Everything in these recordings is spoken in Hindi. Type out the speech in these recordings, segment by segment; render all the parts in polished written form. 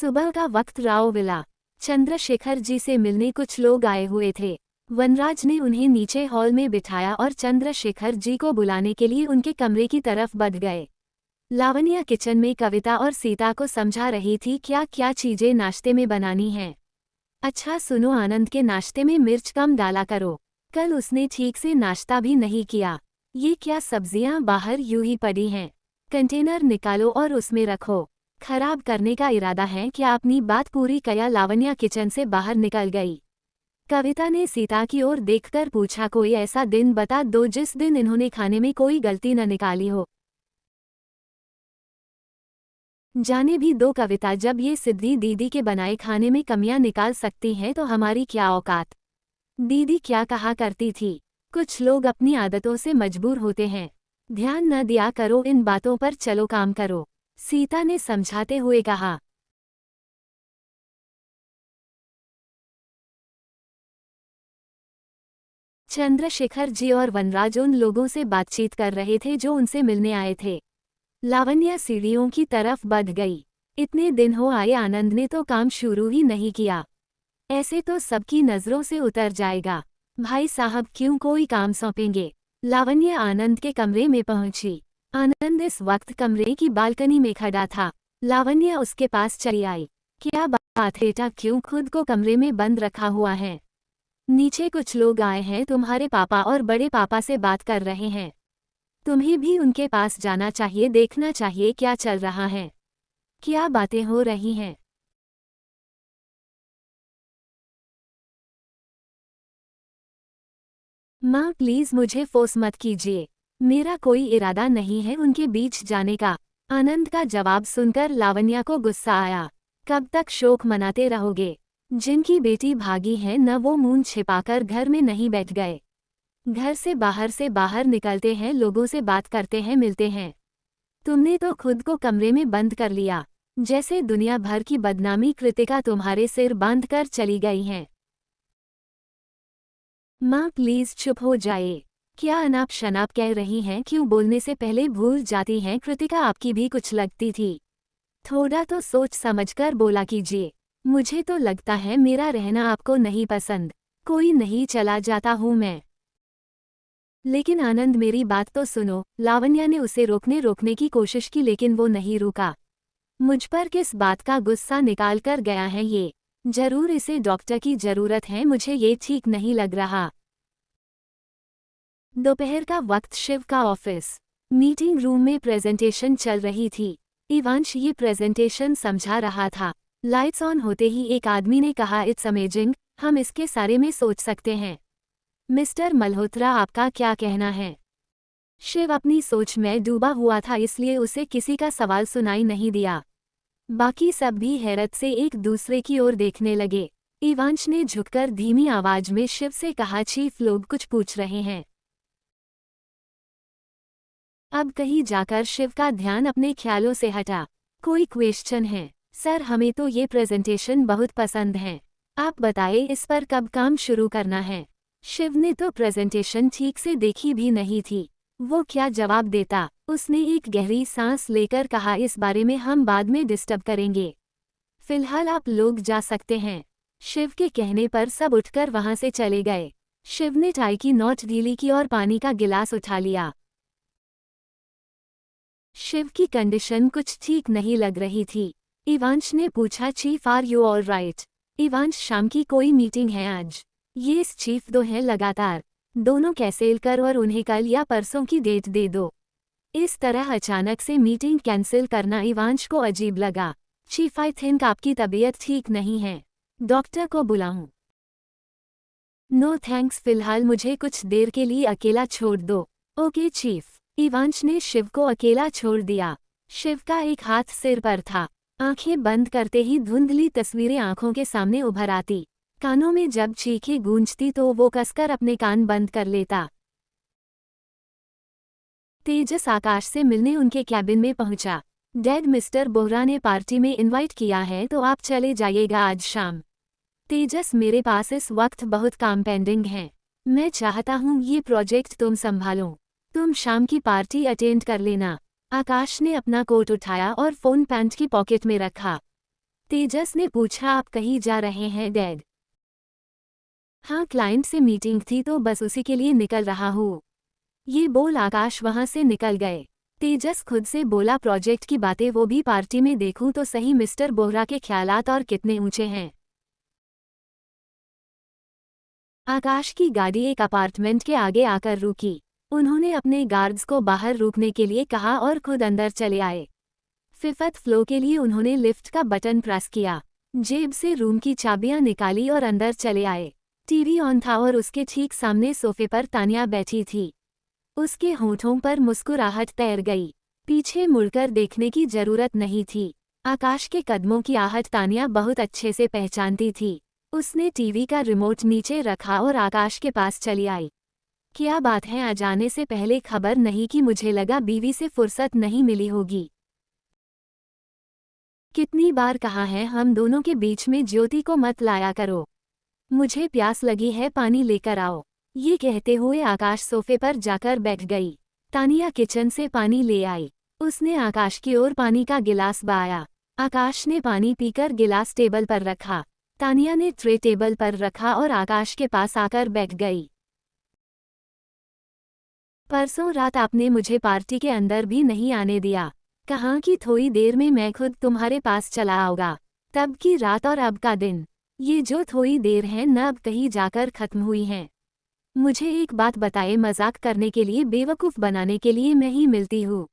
सुबह का वक्त राव विला चंद्रशेखर जी से मिलने कुछ लोग आए हुए थे। वनराज ने उन्हें नीचे हॉल में बिठाया और चंद्रशेखर जी को बुलाने के लिए उनके कमरे की तरफ बढ़ गए। लावण्या किचन में कविता और सीता को समझा रही थी क्या क्या चीजें नाश्ते में बनानी हैं। अच्छा सुनो, आनंद के नाश्ते में मिर्च कम डाला करो, कल उसने ठीक से नाश्ता भी नहीं किया। ये क्या सब्जियां बाहर यूं ही पड़ी हैं, कंटेनर निकालो और उसमें रखो। खराब करने का इरादा है क्या? अपनी बात पूरी किया लावण्या किचन से बाहर निकल गई। कविता ने सीता की ओर देखकर पूछा, कोई ऐसा दिन बता दो जिस दिन इन्होंने खाने में कोई गलती न निकाली हो। जाने भी दो कविता, जब ये सिद्धि दीदी के बनाए खाने में कमियां निकाल सकती हैं तो हमारी क्या औकात। दीदी क्या कहा करती थी, कुछ लोग अपनी आदतों से मजबूर होते हैं, ध्यान न दिया करो इन बातों पर, चलो काम करो, सीता ने समझाते हुए कहा। चंद्रशेखर जी और वनराज उन लोगों से बातचीत कर रहे थे जो उनसे मिलने आए थे। लावण्या सीढ़ियों की तरफ बढ़ गई। इतने दिन हो आए, आनंद ने तो काम शुरू ही नहीं किया, ऐसे तो सबकी नजरों से उतर जाएगा। भाई साहब क्यों कोई काम सौंपेंगे। लावण्या आनंद के कमरे में पहुंची। आनंद इस वक्त कमरे की बालकनी में खड़ा था। लावण्या उसके पास चली आई। क्या बात है बेटा, क्यों खुद को कमरे में बंद रखा हुआ है? नीचे कुछ लोग आए हैं, तुम्हारे पापा और बड़े पापा से बात कर रहे हैं, तुम्हें भी उनके पास जाना चाहिए, देखना चाहिए क्या चल रहा है, क्या बातें हो रही हैं। माँ प्लीज मुझे फोर्स मत कीजिए, मेरा कोई इरादा नहीं है उनके बीच जाने का। आनंद का जवाब सुनकर लावण्या को गुस्सा आया। कब तक शोक मनाते रहोगे? जिनकी बेटी भागी है न वो मूंछ छिपाकर घर में नहीं बैठ गए, घर से बाहर निकलते हैं, लोगों से बात करते हैं, मिलते हैं। तुमने तो खुद को कमरे में बंद कर लिया, जैसे दुनिया भर की बदनामी कृतिका तुम्हारे सिर बांध कर चली गई हैं। माँ प्लीज चुप हो जाए, क्या अनाप शनाप कह रही हैं, क्यों बोलने से पहले भूल जाती हैं? कृतिका आपकी भी कुछ लगती थी, थोड़ा तो सोच समझकर बोला कीजिए। मुझे तो लगता है मेरा रहना आपको नहीं पसंद, कोई नहीं, चला जाता हूँ मैं। लेकिन आनंद मेरी बात तो सुनो। लावण्या ने उसे रोकने की कोशिश की लेकिन वो नहीं रुका। मुझ पर किस बात का गुस्सा निकाल कर गया है ये? जरूर इसे डॉक्टर की जरूरत है, मुझे ये ठीक नहीं लग रहा। दोपहर का वक्त, शिव का ऑफिस। मीटिंग रूम में प्रेजेंटेशन चल रही थी। इवांश ये प्रेजेंटेशन समझा रहा था। लाइट्स ऑन होते ही एक आदमी ने कहा, इट्स अमेजिंग, हम इसके सारे में सोच सकते हैं। मिस्टर मल्होत्रा आपका क्या कहना है? शिव अपनी सोच में डूबा हुआ था, इसलिए उसे किसी का सवाल सुनाई नहीं दिया। बाकी सब भी हैरत से एक दूसरे की ओर देखने लगे। इवांश ने झुककर धीमी आवाज में शिव से कहा, चीफ लोग कुछ पूछ रहे हैं। अब कहीं जाकर शिव का ध्यान अपने ख्यालों से हटा। कोई क्वेश्चन है? सर हमें तो ये प्रेजेंटेशन बहुत पसंद है, आप बताएं इस पर कब काम शुरू करना है। शिव ने तो प्रेजेंटेशन ठीक से देखी भी नहीं थी, वो क्या जवाब देता। उसने एक गहरी सांस लेकर कहा, इस बारे में हम बाद में डिस्टर्ब करेंगे, फिलहाल आप लोग जा सकते हैं। शिव के कहने पर सब उठकर वहां से चले गए। शिव ने टाई की नोट ढीली की और पानी का गिलास उठा लिया। शिव की कंडीशन कुछ ठीक नहीं लग रही थी। इवांश ने पूछा, chief are you all right? Ivansh, शाम की कोई मीटिंग है आज? यस चीफ, दो हैं लगातार, दोनों कैंसिल कर और उन्हें कल या परसों की डेट दे दो। इस तरह अचानक से मीटिंग कैंसिल करना इवांश को अजीब लगा। चीफ आई थिंक आपकी तबीयत ठीक नहीं है, डॉक्टर को बुलाऊं? नो थैंक्स, फिलहाल मुझे कुछ देर के लिए अकेला छोड़ दो। Okay chief. इवांश ने शिव को अकेला छोड़ दिया। शिव का एक हाथ सिर पर था। आंखें बंद करते ही धुंधली तस्वीरें आंखों के सामने उभर आती। कानों में जब चीखें गूंजती तो वो कसकर अपने कान बंद कर लेता। तेजस आकाश से मिलने उनके कैबिन में पहुंचा। डैड, मिस्टर बोहरा ने पार्टी में इनवाइट किया है तो आप चले जाइएगा आज शाम। तेजस, मेरे पास इस वक्त बहुत काम पेंडिंग है, मैं चाहता हूँ ये प्रोजेक्ट तुम संभालो, तुम शाम की पार्टी अटेंड कर लेना। आकाश ने अपना कोट उठाया और फोन पैंट की पॉकेट में रखा। तेजस ने पूछा, आप कहीं जा रहे हैं डैड? हाँ, क्लाइंट से मीटिंग थी तो बस उसी के लिए निकल रहा हूँ। ये बोल आकाश वहां से निकल गए। तेजस खुद से बोला, प्रोजेक्ट की बातें वो भी पार्टी में देखूं तो सही, मिस्टर बोहरा के ख्यालात और कितने ऊंचे हैं। आकाश की गाड़ी एक अपार्टमेंट के आगे आकर रुकी। उन्होंने अपने गार्ड्स को बाहर रुकने के लिए कहा और खुद अंदर चले आए। फिफ्थ फ्लोर के लिए उन्होंने लिफ्ट का बटन प्रेस किया, जेब से रूम की चाबियां निकाली और अंदर चले आए। टीवी ऑन था और उसके ठीक सामने सोफे पर तानिया बैठी थी। उसके होठों पर मुस्कुराहट तैर गई। पीछे मुड़कर देखने की जरूरत नहीं थी। आकाश के कदमों की आहट तानिया बहुत अच्छे से पहचानती थी। उसने टीवी का रिमोट नीचे रखा और आकाश के पास चली आई। क्या बात है, आ जाने से पहले खबर नहीं की? मुझे लगा बीवी से फुर्सत नहीं मिली होगी। कितनी बार कहा है हम दोनों के बीच में ज्योति को मत लाया करो। मुझे प्यास लगी है, पानी लेकर आओ। ये कहते हुए आकाश सोफे पर जाकर बैठ गई। तानिया किचन से पानी ले आई। उसने आकाश की ओर पानी का गिलास बहाया। आकाश ने पानी पीकर गिलास टेबल पर रखा। तानिया ने ट्रे टेबल पर रखा और आकाश के पास आकर बैठ गई। परसों रात आपने मुझे पार्टी के अंदर भी नहीं आने दिया। कहा कि थोड़ी देर में मैं खुद तुम्हारे पास चला आऊंगा। तब की रात और अब का दिन, ये जो थोड़ी देर है न अब कहीं जाकर खत्म हुई हैं। मुझे एक बात बताए, मजाक करने के लिए, बेवकूफ़ बनाने के लिए मैं ही मिलती हूँ?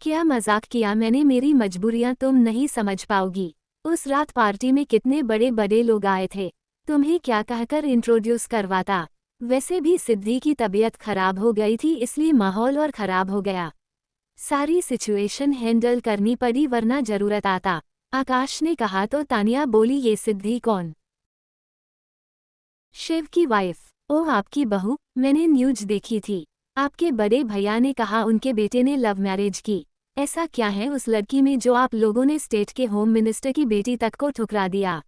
क्या मजाक किया मैंने? मेरी मजबूरियाँ तुम नहीं समझ पाओगी। उस रात पार्टी में कितने बड़े बड़े लोग आए थे। तुम्हें क्या कहकर इंट्रोड्यूस करवाता? वैसे भी सिद्धि की तबीयत खराब हो गई थी, इसलिए माहौल और खराब हो गया। सारी सिचुएशन हैंडल करनी पड़ी, वरना जरूरत आता। आकाश ने कहा तो तानिया बोली, ये सिद्धि कौन? शिव की वाइफ। ओह, आपकी बहू? मैंने न्यूज देखी थी। आपके बड़े भैया ने कहा उनके बेटे ने लव मैरिज की। ऐसा क्या है उस लड़की में जो आप लोगों ने स्टेट के होम मिनिस्टर की बेटी तक को ठुकरा दिया?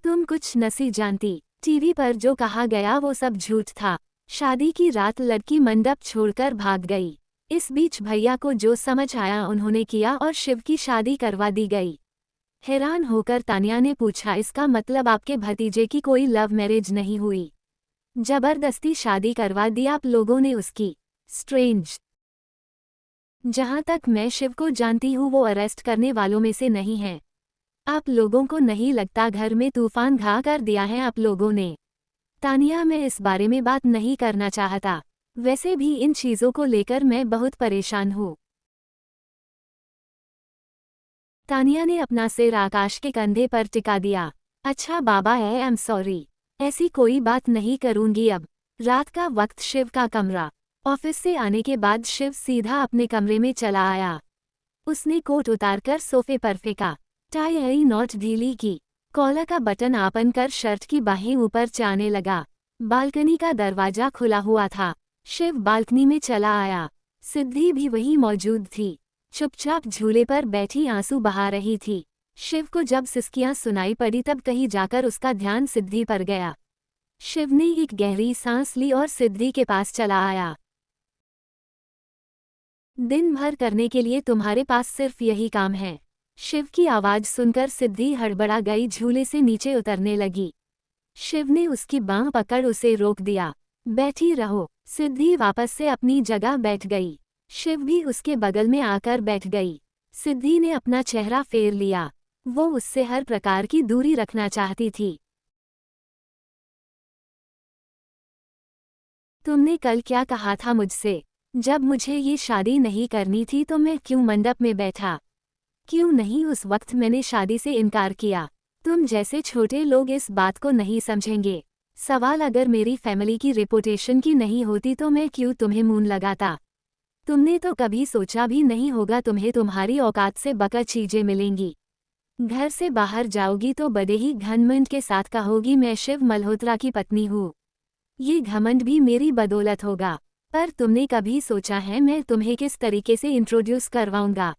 तुम कुछ नहीं जानती। टीवी पर जो कहा गया वो सब झूठ था। शादी की रात लड़की मंडप छोड़कर भाग गई। इस बीच भैया को जो समझ आया उन्होंने किया और शिव की शादी करवा दी गई। हैरान होकर तानिया ने पूछा, इसका मतलब आपके भतीजे की कोई लव मैरिज नहीं हुई? जबरदस्ती शादी करवा दी आप लोगों ने उसकी? स्ट्रेंज। जहां तक मैं शिव को जानती हूँ वो अरेस्ट करने वालों में से नहीं है। आप लोगों को नहीं लगता घर में तूफान गा कर दिया है आप लोगों ने? तानिया, मैं इस बारे में बात नहीं करना चाहता। वैसे भी इन चीज़ों को लेकर मैं बहुत परेशान हूँ। तानिया ने अपना सिर आकाश के कंधे पर टिका दिया। अच्छा बाबा, आई एम सॉरी। ऐसी कोई बात नहीं करूंगी अब। रात का वक्त, शिव का कमरा। ऑफिस से आने के बाद शिव सीधा अपने कमरे में चला आया। उसने कोट उतारकर सोफे पर फेंका। टाई आई नॉट ढीली की। कॉलर का बटन ओपन कर शर्ट की बाहें ऊपर चाहने लगा। बालकनी का दरवाजा खुला हुआ था। शिव बालकनी में चला आया। सिद्धि भी वहीं मौजूद थी। चुपचाप झूले पर बैठी आंसू बहा रही थी। शिव को जब सिसकियां सुनाई पड़ी तब कहीं जाकर उसका ध्यान सिद्धि पर गया। शिव ने एक गहरी सांस ली और सिद्धि के पास चला आया। दिन भर करने के लिए तुम्हारे पास सिर्फ यही काम है? शिव की आवाज सुनकर सिद्धि हड़बड़ा गई, झूले से नीचे उतरने लगी। शिव ने उसकी बांह पकड़ उसे रोक दिया। बैठी रहो। सिद्धि वापस से अपनी जगह बैठ गई। शिव भी उसके बगल में आकर बैठ गई। सिद्धि ने अपना चेहरा फेर लिया। वो उससे हर प्रकार की दूरी रखना चाहती थी। तुमने कल क्या कहा था मुझसे? जब मुझे ये शादी नहीं करनी थी तो मैं क्यों मंडप में बैठा? क्यों नहीं उस वक्त मैंने शादी से इनकार किया? तुम जैसे छोटे लोग इस बात को नहीं समझेंगे। सवाल अगर मेरी फैमिली की रेपुटेशन की नहीं होती तो मैं क्यों तुम्हें मून लगाता? तुमने तो कभी सोचा भी नहीं होगा तुम्हें तुम्हारी औकात से बकर चीजें मिलेंगी। घर से बाहर जाओगी तो बड़े ही घमंड के साथ कहोगी मैं शिव मल्होत्रा की पत्नी हूँ। ये घमंड भी मेरी बदौलत होगा। पर तुमने कभी सोचा है मैं तुम्हें किस तरीके से इंट्रोड्यूस करवाऊंगा?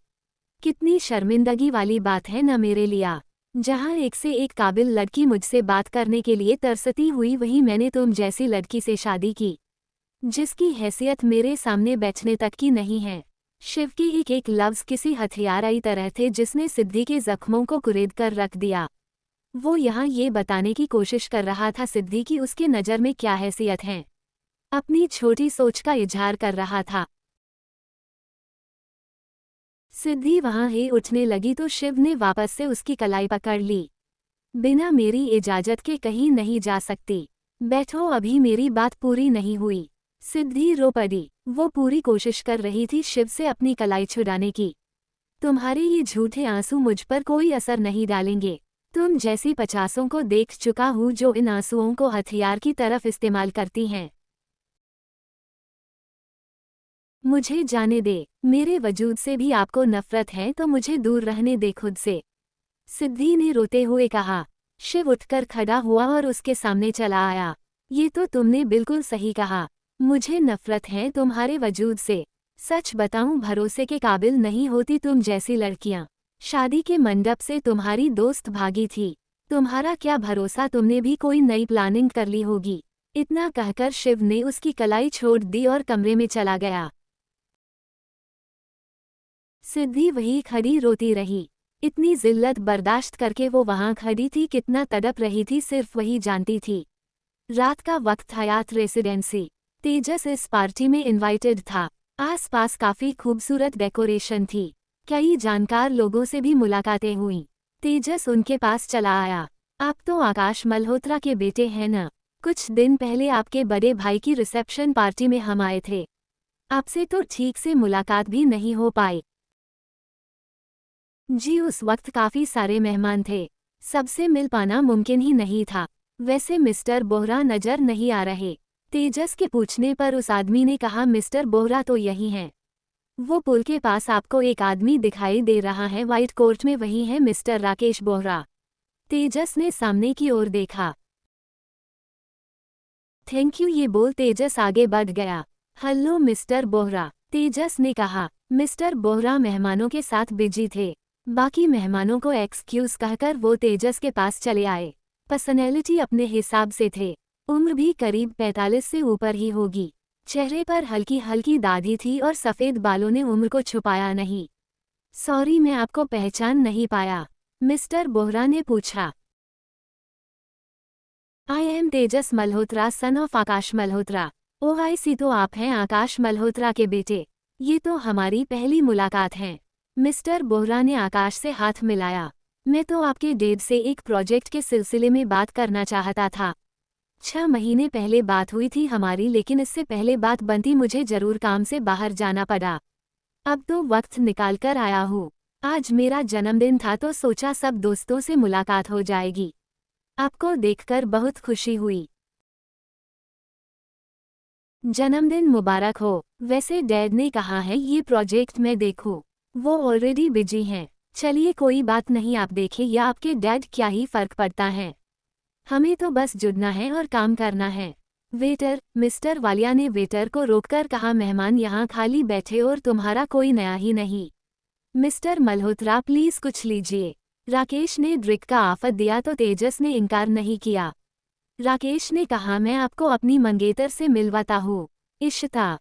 कितनी शर्मिंदगी वाली बात है न मेरे लिए। जहाँ एक से एक काबिल लड़की मुझसे बात करने के लिए तरसती हुई, वहीं मैंने तुम जैसी लड़की से शादी की जिसकी हैसियत मेरे सामने बैठने तक की नहीं है। शिव के एक एक लफ्ज किसी हथियार की तरह थे जिसने सिद्धि के जख्मों को कुरेद कर रख दिया। वो यहाँ ये बताने की कोशिश कर रहा था सिद्धि की उसके नज़र में क्या हैसियत है, अपनी छोटी सोच का इजहार कर रहा था। सिद्धि वहाँ ही उठने लगी तो शिव ने वापस से उसकी कलाई पकड़ ली। बिना मेरी इजाजत के कहीं नहीं जा सकती, बैठो, अभी मेरी बात पूरी नहीं हुई। सिद्धि रो पड़ी। वो पूरी कोशिश कर रही थी शिव से अपनी कलाई छुड़ाने की। तुम्हारे ये झूठे आंसू मुझ पर कोई असर नहीं डालेंगे। तुम जैसी 50 को देख चुका हूँ जो इन आंसुओं को हथियार की तरफ इस्तेमाल करती हैं। मुझे जाने दे, मेरे वजूद से भी आपको नफरत है तो मुझे दूर रहने दे खुद से, सिद्धि ने रोते हुए कहा। शिव उठकर खड़ा हुआ और उसके सामने चला आया। ये तो तुमने बिल्कुल सही कहा, मुझे नफरत है तुम्हारे वजूद से। सच बताऊं, भरोसे के काबिल नहीं होती तुम जैसी लड़कियां। शादी के मंडप से तुम्हारी दोस्त भागी थी, तुम्हारा क्या भरोसा तुमने भी कोई नई प्लानिंग कर ली होगी। इतना कहकर शिव ने उसकी कलाई छोड़ दी और कमरे में चला गया। सिद्धि वही खड़ी रोती रही। इतनी जिल्लत बर्दाश्त करके वो वहाँ खड़ी थी, कितना तड़प रही थी सिर्फ वही जानती थी। रात का वक्त, हयात रेसिडेंसी। तेजस इस पार्टी में इनवाइटेड था। आसपास काफी खूबसूरत डेकोरेशन थी। कई जानकार लोगों से भी मुलाकातें हुईं। तेजस उनके पास चला आया। आप तो आकाश मल्होत्रा के बेटे हैं न? कुछ दिन पहले आपके बड़े भाई की रिसेप्शन पार्टी में हम आए थे। आपसे तो ठीक से मुलाकात भी नहीं हो पाई। जी, उस वक्त काफी सारे मेहमान थे, सबसे मिल पाना मुमकिन ही नहीं था। वैसे मिस्टर बोहरा नजर नहीं आ रहे। तेजस के पूछने पर उस आदमी ने कहा, मिस्टर बोहरा तो यही हैं। वो पुल के पास आपको एक आदमी दिखाई दे रहा है, व्हाइट कोट में, वही है मिस्टर राकेश बोहरा। तेजस ने सामने की ओर देखा। थैंक यू, ये बोल तेजस आगे बढ़ गया। हेलो मिस्टर बोहरा, तेजस ने कहा। मिस्टर बोहरा मेहमानों के साथ बिजी थे। बाकी मेहमानों को एक्सक्यूज कहकर वो तेजस के पास चले आए। पर्सनैलिटी अपने हिसाब से थे। उम्र भी करीब 45 से ऊपर ही होगी। चेहरे पर हल्की हल्की दाढ़ी थी और सफ़ेद बालों ने उम्र को छुपाया नहीं। सॉरी, मैं आपको पहचान नहीं पाया, मिस्टर बोहरा ने पूछा। I am Tejas Malhotra, son of Akash Malhotra. Oh I see, तो आप हैं आकाश मल्होत्रा के बेटे। ये तो हमारी पहली मुलाकात है। मिस्टर बोहरा ने आकाश से हाथ मिलाया। मैं तो आपके डैड से एक प्रोजेक्ट के सिलसिले में बात करना चाहता था। 6 महीने पहले बात हुई थी हमारी, लेकिन इससे पहले बात बनती मुझे जरूर काम से बाहर जाना पड़ा। अब तो वक्त निकाल कर आया हूँ। आज मेरा जन्मदिन था तो सोचा सब दोस्तों से मुलाकात हो जाएगी। आपको देखकर बहुत खुशी हुई। जन्मदिन मुबारक हो। वैसे डैड ने कहा है ये प्रोजेक्ट मैं देखूं, वो ऑलरेडी बिजी हैं। चलिए कोई बात नहीं, आप देखें या आपके डैड, क्या ही फर्क पड़ता है। हमें तो बस जुड़ना है और काम करना है। वेटर, मिस्टर वालिया ने वेटर को रोककर कहा, मेहमान यहाँ खाली बैठे और तुम्हारा कोई नया ही नहीं। मिस्टर मल्होत्रा प्लीज कुछ लीजिए। राकेश ने ड्रिंक का ऑफर दिया तो तेजस ने इनकार नहीं किया। राकेश ने कहा, मैं आपको अपनी मंगेतर से मिलवाता हूँ, इशिता।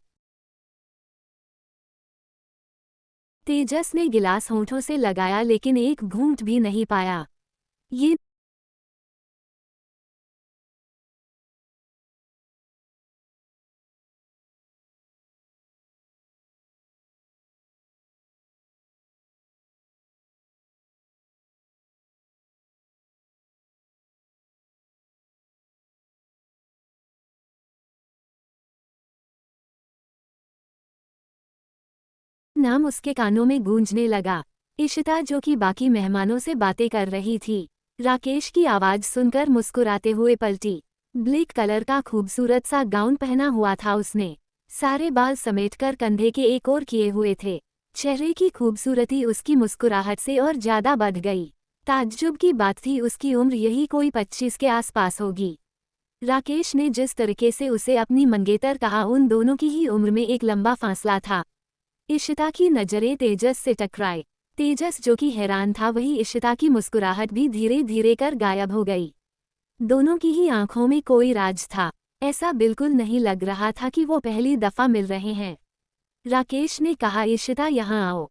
तेजस ने गिलास होंठों से लगाया लेकिन एक घूंट भी नहीं पाया। ये नाम उसके कानों में गूंजने लगा। इशिता, जो कि बाकी मेहमानों से बातें कर रही थी, राकेश की आवाज सुनकर मुस्कुराते हुए पलटी। ब्लैक कलर का खूबसूरत सा गाउन पहना हुआ था उसने। सारे बाल समेटकर कंधे के एक ओर किए हुए थे। चेहरे की खूबसूरती उसकी मुस्कुराहट से और ज्यादा बढ़ गई। ताज्जुब की बात थी, उसकी उम्र यही कोई 25 के आसपास होगी। राकेश ने जिस तरीके से उसे अपनी मंगेतर कहा, उन दोनों की ही उम्र में एक लंबा फासला था। इशिता की नजरें तेजस से टकराए। तेजस, जो कि हैरान था, वही इशिता की मुस्कुराहट भी धीरे धीरे कर गायब हो गई। दोनों की ही आंखों में कोई राज था। ऐसा बिल्कुल नहीं लग रहा था कि वो पहली दफा मिल रहे हैं। राकेश ने कहा, इशिता यहाँ आओ।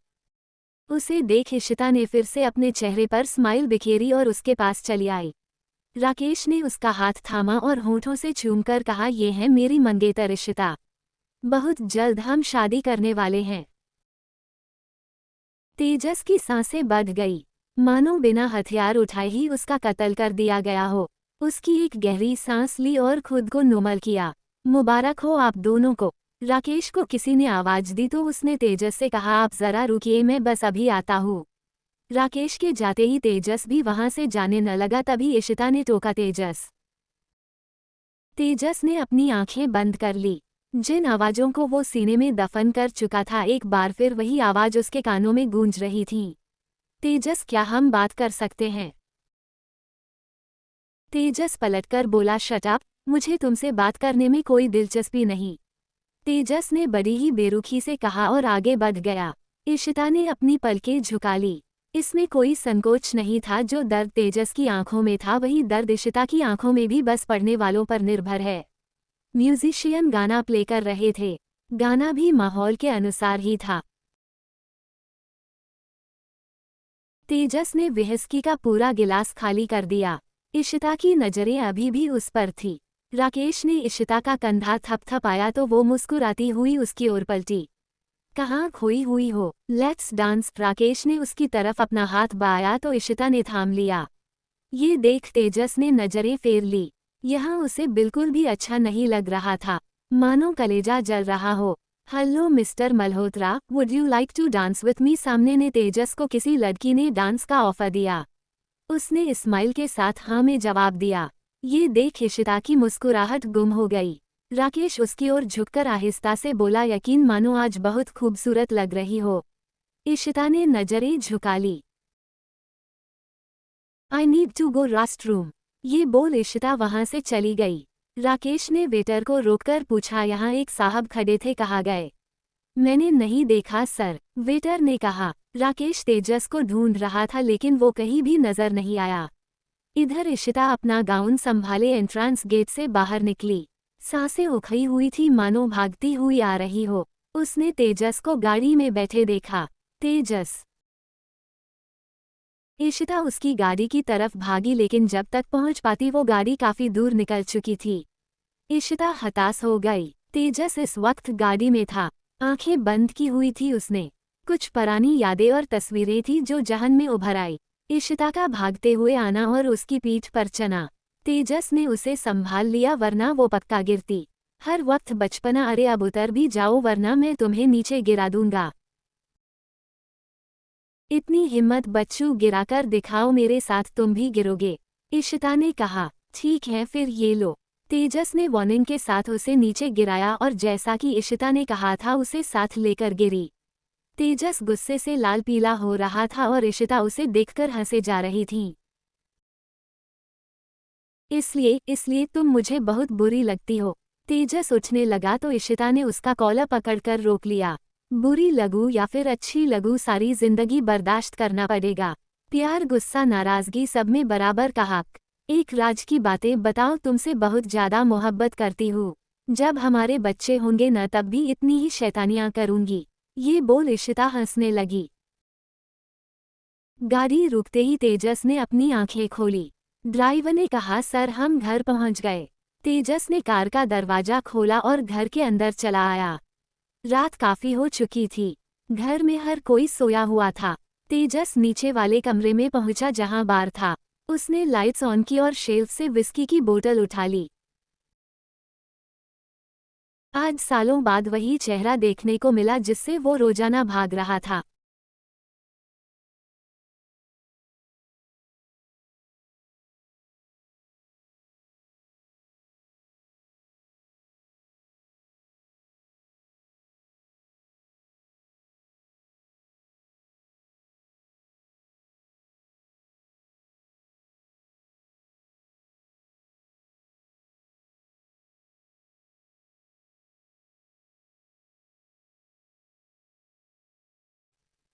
उसे देख इशिता ने फिर से अपने चेहरे पर स्माइल बिखेरी और उसके पास चली आई। राकेश ने उसका हाथ थामा और होठों से चूमकर कहा, ये है मेरी मंगेतर इशिता। बहुत जल्द हम शादी करने वाले हैं। तेजस की सांसें बढ़ गई, मानो बिना हथियार उठाए ही उसका कत्ल कर दिया गया हो। उसकी एक गहरी सांस ली और खुद को नोमल किया। मुबारक हो आप दोनों को। राकेश को किसी ने आवाज दी तो उसने तेजस से कहा, आप जरा रुकिए, मैं बस अभी आता हूँ। राकेश के जाते ही तेजस भी वहां से जाने न लगा। तभी इशिता ने टोका, तेजस। तेजस ने अपनी आंखें बंद कर ली। जिन आवाजों को वो सीने में दफन कर चुका था, एक बार फिर वही आवाज उसके कानों में गूंज रही थी। तेजस, क्या हम बात कर सकते हैं? तेजस पलटकर बोला, शट अप, मुझे तुमसे बात करने में कोई दिलचस्पी नहीं। तेजस ने बड़ी ही बेरुखी से कहा और आगे बढ़ गया। इशिता ने अपनी पलकें झुका ली। इसमें कोई संकोच नहीं था। जो दर्द तेजस की आंखों में था, वही दर्द इशिता की आंखों में भी बस पढ़ने वालों पर निर्भर है। म्यूजिशियन गाना प्ले कर रहे थे। गाना भी माहौल के अनुसार ही था। तेजस ने विस्की का पूरा गिलास खाली कर दिया। इशिता की नजरें अभी भी उस पर थी। राकेश ने इशिता का कंधा थपथपाया तो वो मुस्कुराती हुई उसकी ओर पलटी। कहाँ खोई हुई हो, लेट्स डांस। राकेश ने उसकी तरफ अपना हाथ बढ़ाया तो इशिता ने थाम लिया। ये देख तेजस ने नजरें फेर ली। यहाँ उसे बिल्कुल भी अच्छा नहीं लग रहा था, मानो कलेजा जल रहा हो। Hello Mister Malhotra, would you like to dance with me? सामने ने तेजस को किसी लड़की ने डांस का ऑफर दिया। उसने स्माइल के साथ हाँ में जवाब दिया। ये देख इशिता की मुस्कुराहट गुम हो गई। राकेश उसकी ओर झुककर आहिस्ता से बोला, यकीन मानो आज बहुत खूबसूरत लग रही हो। इशिता ने नजरें झुका ली। I need to go restroom. ये बोल इशिता वहां से चली गई। राकेश ने वेटर को रोककर पूछा, यहाँ एक साहब खड़े थे, कहाँ गए? मैंने नहीं देखा सर, वेटर ने कहा। राकेश तेजस को ढूंढ रहा था लेकिन वो कहीं भी नजर नहीं आया। इधर इशिता अपना गाउन संभाले एंट्रेंस गेट से बाहर निकली। सांसें उखड़ी हुई थी, मानो भागती हुई आ रही हो। उसने तेजस को गाड़ी में बैठे देखा। तेजस। इशिता उसकी गाड़ी की तरफ भागी लेकिन जब तक पहुंच पाती वो गाड़ी काफी दूर निकल चुकी थी। इशिता हताश हो गई। तेजस इस वक्त गाड़ी में था। आंखें बंद की हुई थी उसने। कुछ पुरानी यादें और तस्वीरें थी जो जहन में उभर आई। इशिता का भागते हुए आना और उसकी पीठ पर चना। तेजस ने उसे संभाल लिया, वरना वो पक्का गिरती। हर वक्त बचपना, अरे अब उतर भी जाओ वरना मैं तुम्हें नीचे गिरा दूंगा। इतनी हिम्मत बच्चू, गिराकर दिखाओ, मेरे साथ तुम भी गिरोगे। इशिता ने कहा। ठीक है फिर ये लो। तेजस ने वार्निंग के साथ उसे नीचे गिराया और जैसा कि इशिता ने कहा था उसे साथ लेकर गिरी। तेजस गुस्से से लाल पीला हो रहा था और इशिता उसे देखकर हंसे जा रही थी। इसलिए तुम मुझे बहुत बुरी लगती हो। तेजस उठने लगा तो इशिता ने उसका कॉलर पकड़कर रोक लिया। बुरी लगूं या फिर अच्छी लगूं, सारी जिंदगी बर्दाश्त करना पड़ेगा। प्यार, गुस्सा, नाराजगी, सब में बराबर का हक। एक राज की बातें बताओ, तुमसे बहुत ज्यादा मोहब्बत करती हूँ। जब हमारे बच्चे होंगे न तब भी इतनी ही शैतानियां करूंगी। ये बोल इशिता हंसने लगी। गाड़ी रुकते ही तेजस ने अपनी आंखें खोली। ड्राइवर ने कहा, सर हम घर पहुंच गए। तेजस ने कार का दरवाजा खोला और घर के अंदर चला आया। रात काफी हो चुकी थी। घर में हर कोई सोया हुआ था। तेजस नीचे वाले कमरे में पहुंचा जहां बार था। उसने लाइट्स ऑन की और शेल्फ से विस्की की बोतल उठा ली। आज सालों बाद वही चेहरा देखने को मिला जिससे वो रोजाना भाग रहा था।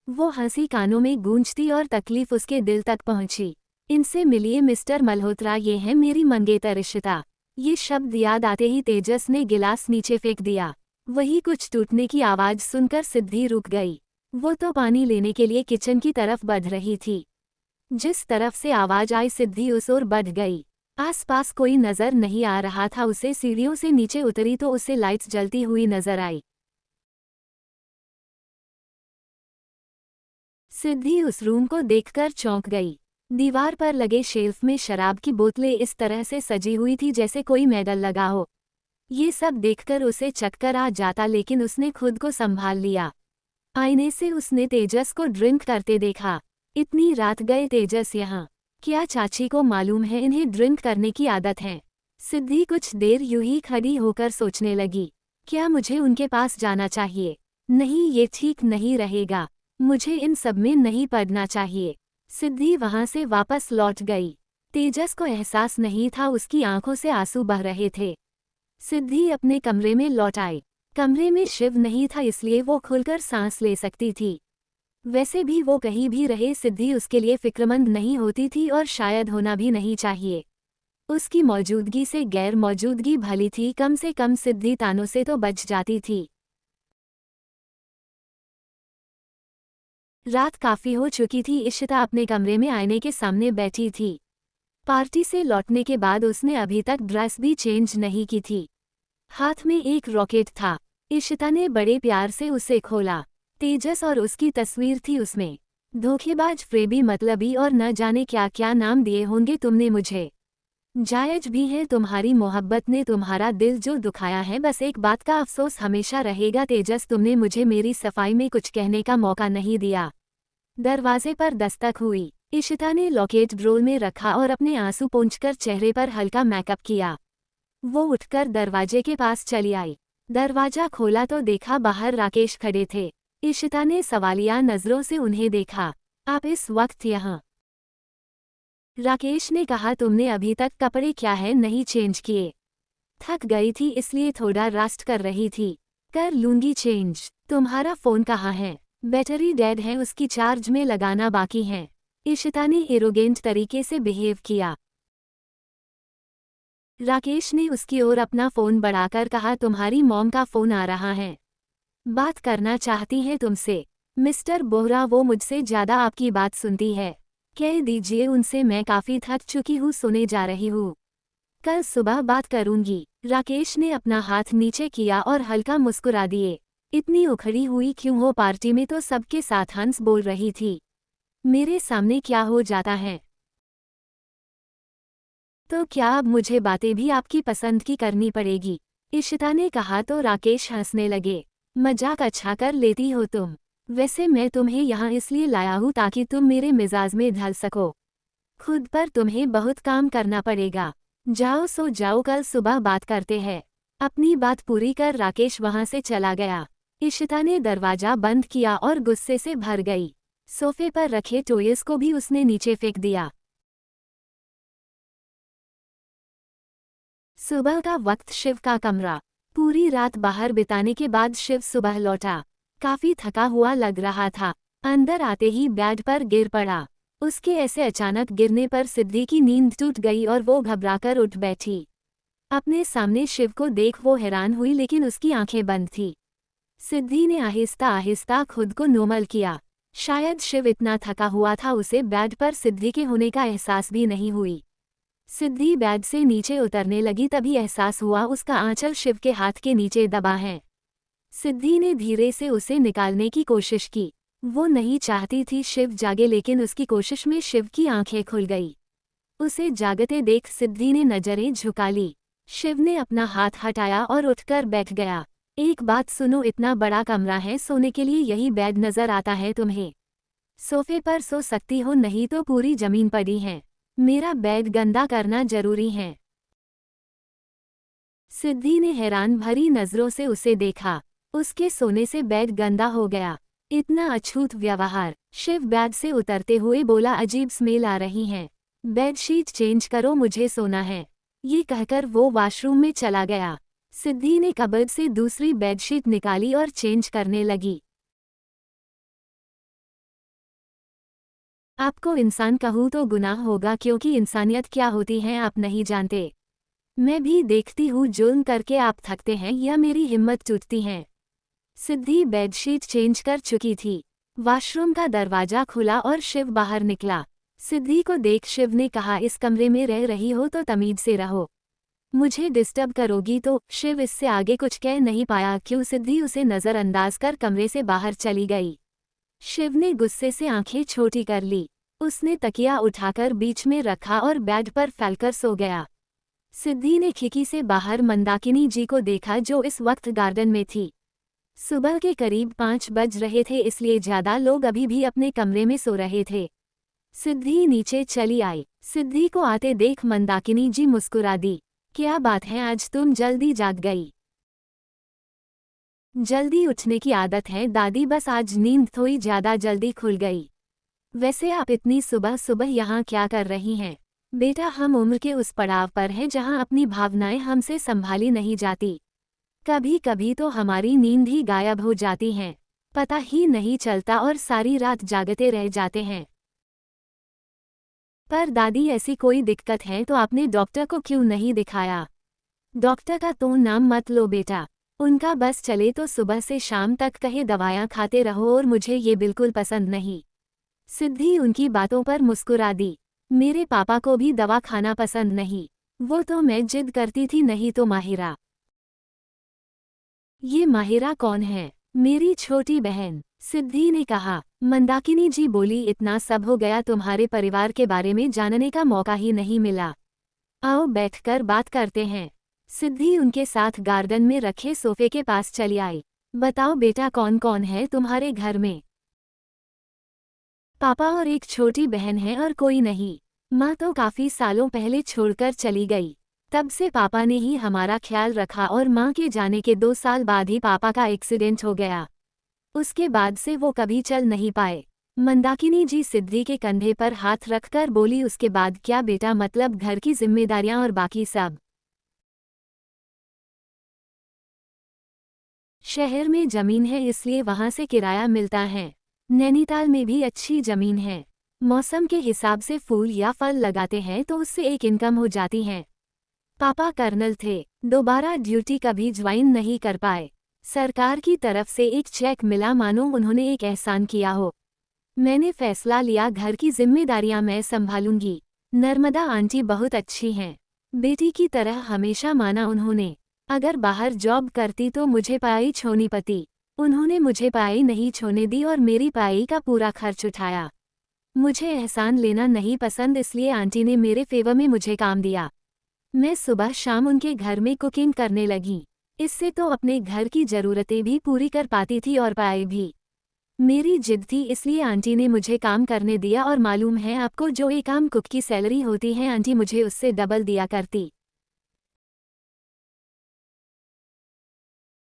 वो हंसी कानों में गूंजती और तकलीफ उसके दिल तक पहुंची। इनसे मिलिए मिस्टर मल्होत्रा, ये है मेरी मंगेतर इशिता। ये शब्द याद आते ही तेजस ने गिलास नीचे फेंक दिया। वही कुछ टूटने की आवाज सुनकर सिद्धि रुक गई। वो तो पानी लेने के लिए किचन की तरफ बढ़ रही थी। जिस तरफ से आवाज आई सिद्धि उस ओर बढ़ गई। आसपास कोई नजर नहीं आ रहा था। उसे सीढ़ियों से नीचे उतरी तो उसे लाइट्स जलती हुई नजर आई। सिद्धि उस रूम को देखकर चौंक गई। दीवार पर लगे शेल्फ में शराब की बोतलें इस तरह से सजी हुई थी जैसे कोई मेडल लगा हो। ये सब देखकर उसे चक्कर आ जाता, लेकिन उसने खुद को संभाल लिया। आईने से उसने तेजस को ड्रिंक करते देखा। इतनी रात गए तेजस यहाँ? क्या चाची को मालूम है इन्हें ड्रिंक करने की आदत है? सिद्धि कुछ देर यूं ही खड़ी होकर सोचने लगी। क्या मुझे उनके पास जाना चाहिए? नहीं, ये ठीक नहीं रहेगा। मुझे इन सब में नहीं पड़ना चाहिए। सिद्धि वहां से वापस लौट गई। तेजस को एहसास नहीं था, उसकी आंखों से आंसू बह रहे थे। सिद्धि अपने कमरे में लौट आई। कमरे में शिव नहीं था, इसलिए वो खुलकर सांस ले सकती थी। वैसे भी वो कहीं भी रहे, सिद्धि उसके लिए फिक्रमंद नहीं होती थी और शायद होना भी नहीं चाहिए। उसकी मौजूदगी से गैर मौजूदगी भली थी, कम से कम सिद्धि तानों से तो बच जाती थी। रात काफी हो चुकी थी। इशिता अपने कमरे में आईने के सामने बैठी थी। पार्टी से लौटने के बाद उसने अभी तक ड्रेस भी चेंज नहीं की थी। हाथ में एक रॉकेट था। इशिता ने बड़े प्यार से उसे खोला। तेजस और उसकी तस्वीर थी उसमें। धोखेबाज, फ्रेबी, मतलबी और न जाने क्या क्या नाम दिए होंगे तुमने मुझे। जायज भी है, तुम्हारी मोहब्बत ने तुम्हारा दिल जो दुखाया है, बस एक बात का अफसोस हमेशा रहेगा तेजस, तुमने मुझे मेरी सफाई में कुछ कहने का मौका नहीं दिया। दरवाजे पर दस्तक हुई। इशिता ने लॉकेट ड्रोल में रखा और अपने आंसू पोंछकर चेहरे पर हल्का मेकअप किया। वो उठकर दरवाजे के पास चली आई। दरवाजा खोला तो देखा बाहर राकेश खड़े थे। इशिता ने सवालिया नजरों से उन्हें देखा। आप इस वक्त यहाँ? राकेश ने कहा, तुमने अभी तक कपड़े क्या है नहीं चेंज किए? थक गई थी इसलिए थोड़ा रेस्ट कर रही थी। कर लूंगी चेंज। तुम्हारा फोन कहाँ है? बैटरी डेड है, उसकी चार्ज में लगाना बाकी है। इशिता ने एरोगेंट तरीके से बिहेव किया। राकेश ने उसकी ओर अपना फोन बढ़ाकर कहा, तुम्हारी मॉम का फोन आ रहा है। बात करना चाहती है तुमसे। मिस्टर बोहरा, वो मुझसे ज्यादा आपकी बात सुनती है। कह दीजिए उनसे मैं काफी थक चुकी हूँ, सोने जा रही हूँ। कल सुबह बात करूंगी। राकेश ने अपना हाथ नीचे किया और हल्का मुस्कुरा दिए। इतनी उखड़ी हुई क्यों हो? पार्टी में तो सबके साथ हंस बोल रही थी। मेरे सामने क्या हो जाता है? तो क्या अब मुझे बातें भी आपकी पसंद की करनी पड़ेगी? इशिता ने कहा तो राकेश हंसने लगे। मजाक अच्छा कर लेती हो तुम। वैसे मैं तुम्हें यहाँ इसलिए लाया हूँ ताकि तुम मेरे मिजाज में ढल सको। खुद पर तुम्हें बहुत काम करना पड़ेगा। जाओ सो जाओ, कल सुबह बात करते हैं। अपनी बात पूरी कर राकेश वहां से चला गया। इशिता ने दरवाजा बंद किया और गुस्से से भर गई। सोफे पर रखे टॉयज को भी उसने नीचे फेंक दिया। सुबह का वक्त, शिव का कमरा। पूरी रात बाहर बिताने के बाद शिव सुबह लौटा। काफी थका हुआ लग रहा था। अंदर आते ही बेड पर गिर पड़ा। उसके ऐसे अचानक गिरने पर सिद्धि की नींद टूट गई और वो घबराकर उठ बैठी। अपने सामने शिव को देख वो हैरान हुई, लेकिन उसकी आंखें बंद थी। सिद्धि ने आहिस्ता आहिस्ता खुद को नॉर्मल किया। शायद शिव इतना थका हुआ था, उसे बेड पर सिद्धि के होने का एहसास भी नहीं हुई। सिद्धि बेड से नीचे उतरने लगी, तभी एहसास हुआ उसका आंचल शिव के हाथ के नीचे दबा है। सिद्धि ने धीरे से उसे निकालने की कोशिश की। वो नहीं चाहती थी शिव जागे, लेकिन उसकी कोशिश में शिव की आंखें खुल गई। उसे जागते देख सिद्धि ने नजरें झुका ली। शिव ने अपना हाथ हटाया और उठकर बैठ गया। एक बात सुनो, इतना बड़ा कमरा है, सोने के लिए यही बेड नजर आता है तुम्हें? सोफे पर सो सकती हो, नहीं तो पूरी जमीन पड़ी है। मेरा बेड गंदा करना जरूरी है? सिद्धि ने हैरान भरी नजरों से उसे देखा। उसके सोने से बेड गंदा हो गया? इतना अछूत व्यवहार। शिव बेड से उतरते हुए बोला, अजीब स्मेल आ रही है। बेडशीट चेंज करो, मुझे सोना है। ये कहकर वो वॉशरूम में चला गया। सिद्धि ने कबर्ड से दूसरी बेडशीट निकाली और चेंज करने लगी। आपको इंसान कहूँ तो गुनाह होगा, क्योंकि इंसानियत क्या होती है आप नहीं जानते। मैं भी देखती हूँ जुल्म करके आप थकते हैं या मेरी हिम्मत टूटती है। सिद्धि बेडशीट चेंज कर चुकी थी। वॉशरूम का दरवाजा खुला और शिव बाहर निकला। सिद्धि को देख शिव ने कहा, इस कमरे में रह रही हो तो तमीज से रहो, मुझे डिस्टर्ब करोगी तो। शिव इससे आगे कुछ कह नहीं पाया क्यों सिद्धि उसे नजरअंदाज कर कमरे से बाहर चली गई। शिव ने गुस्से से आंखें छोटी कर ली। उसने तकिया उठाकर बीच में रखा और बेड पर फैलकर सो गया। सिद्धि ने खिड़की से बाहर मंदाकिनी जी को देखा जो इस वक्त गार्डन में थी। सुबह के करीब 5 बज रहे थे, इसलिए ज्यादा लोग अभी भी अपने कमरे में सो रहे थे। सिद्धि नीचे चली आई। सिद्धि को आते देख मंदाकिनी जी मुस्कुरा दी। क्या बात है, आज तुम जल्दी जाग गई? जल्दी उठने की आदत है दादी, बस आज नींद थोड़ी ज्यादा जल्दी खुल गई। वैसे आप इतनी सुबह सुबह यहाँ क्या कर रही हैं? बेटा, हम उम्र के उस पड़ाव पर हैं जहाँ अपनी भावनाएं हमसे संभाली नहीं जाती। कभी कभी तो हमारी नींद ही गायब हो जाती हैं, पता ही नहीं चलता और सारी रात जागते रह जाते हैं। पर दादी, ऐसी कोई दिक्कत है तो आपने डॉक्टर को क्यों नहीं दिखाया? डॉक्टर का तो नाम मत लो बेटा, उनका बस चले तो सुबह से शाम तक कहे दवायां खाते रहो और मुझे ये बिल्कुल पसंद नहीं। सिद्धि उनकी बातों पर मुस्कुरा दी। मेरे पापा को भी दवा खाना पसंद नहीं, वो तो मैं जिद करती थी नहीं तो माहिरा। ये माहिरा कौन है? मेरी छोटी बहन, सिद्धि ने कहा। मंदाकिनी जी बोली, इतना सब हो गया, तुम्हारे परिवार के बारे में जानने का मौका ही नहीं मिला। आओ बैठकर बात करते हैं। सिद्धि उनके साथ गार्डन में रखे सोफे के पास चली आई। बताओ बेटा, कौन कौन है तुम्हारे घर में? पापा और एक छोटी बहन है और कोई नहीं। माँ तो काफी सालों पहले छोड़कर चली गई। तब से पापा ने ही हमारा ख्याल रखा और माँ के जाने के 2 साल बाद ही पापा का एक्सीडेंट हो गया। उसके बाद से वो कभी चल नहीं पाए। मंदाकिनी जी सिद्धि के कंधे पर हाथ रखकर बोली, उसके बाद क्या बेटा? मतलब घर की जिम्मेदारियां और बाकी सब? शहर में जमीन है इसलिए वहां से किराया मिलता है। नैनीताल में भी अच्छी जमीन है। मौसम के हिसाब से फूल या फल लगाते हैं तो उससे एक इनकम हो जाती है। पापा कर्नल थे, दोबारा ड्यूटी कभी ज्वाइन नहीं कर पाए। सरकार की तरफ से एक चेक मिला मानो उन्होंने एक एहसान किया हो। मैंने फैसला लिया, घर की जिम्मेदारियां मैं संभालूंगी। नर्मदा आंटी बहुत अच्छी हैं, बेटी की तरह हमेशा माना उन्होंने। अगर बाहर जॉब करती तो मुझे पाई छोनी पति। उन्होंने मुझे पाई नहीं छोने दी और मेरी पाई का पूरा खर्च उठाया। मुझे एहसान लेना नहीं पसंद, इसलिए आंटी ने मेरे फेवर में मुझे काम दिया। मैं सुबह शाम उनके घर में कुकिंग करने लगी। इससे तो अपने घर की ज़रूरतें भी पूरी कर पाती थी और पाए भी। मेरी जिद थी इसलिए आंटी ने मुझे काम करने दिया और मालूम है आपको, जो एक आम कुक की सैलरी होती है आंटी मुझे उससे डबल दिया करती।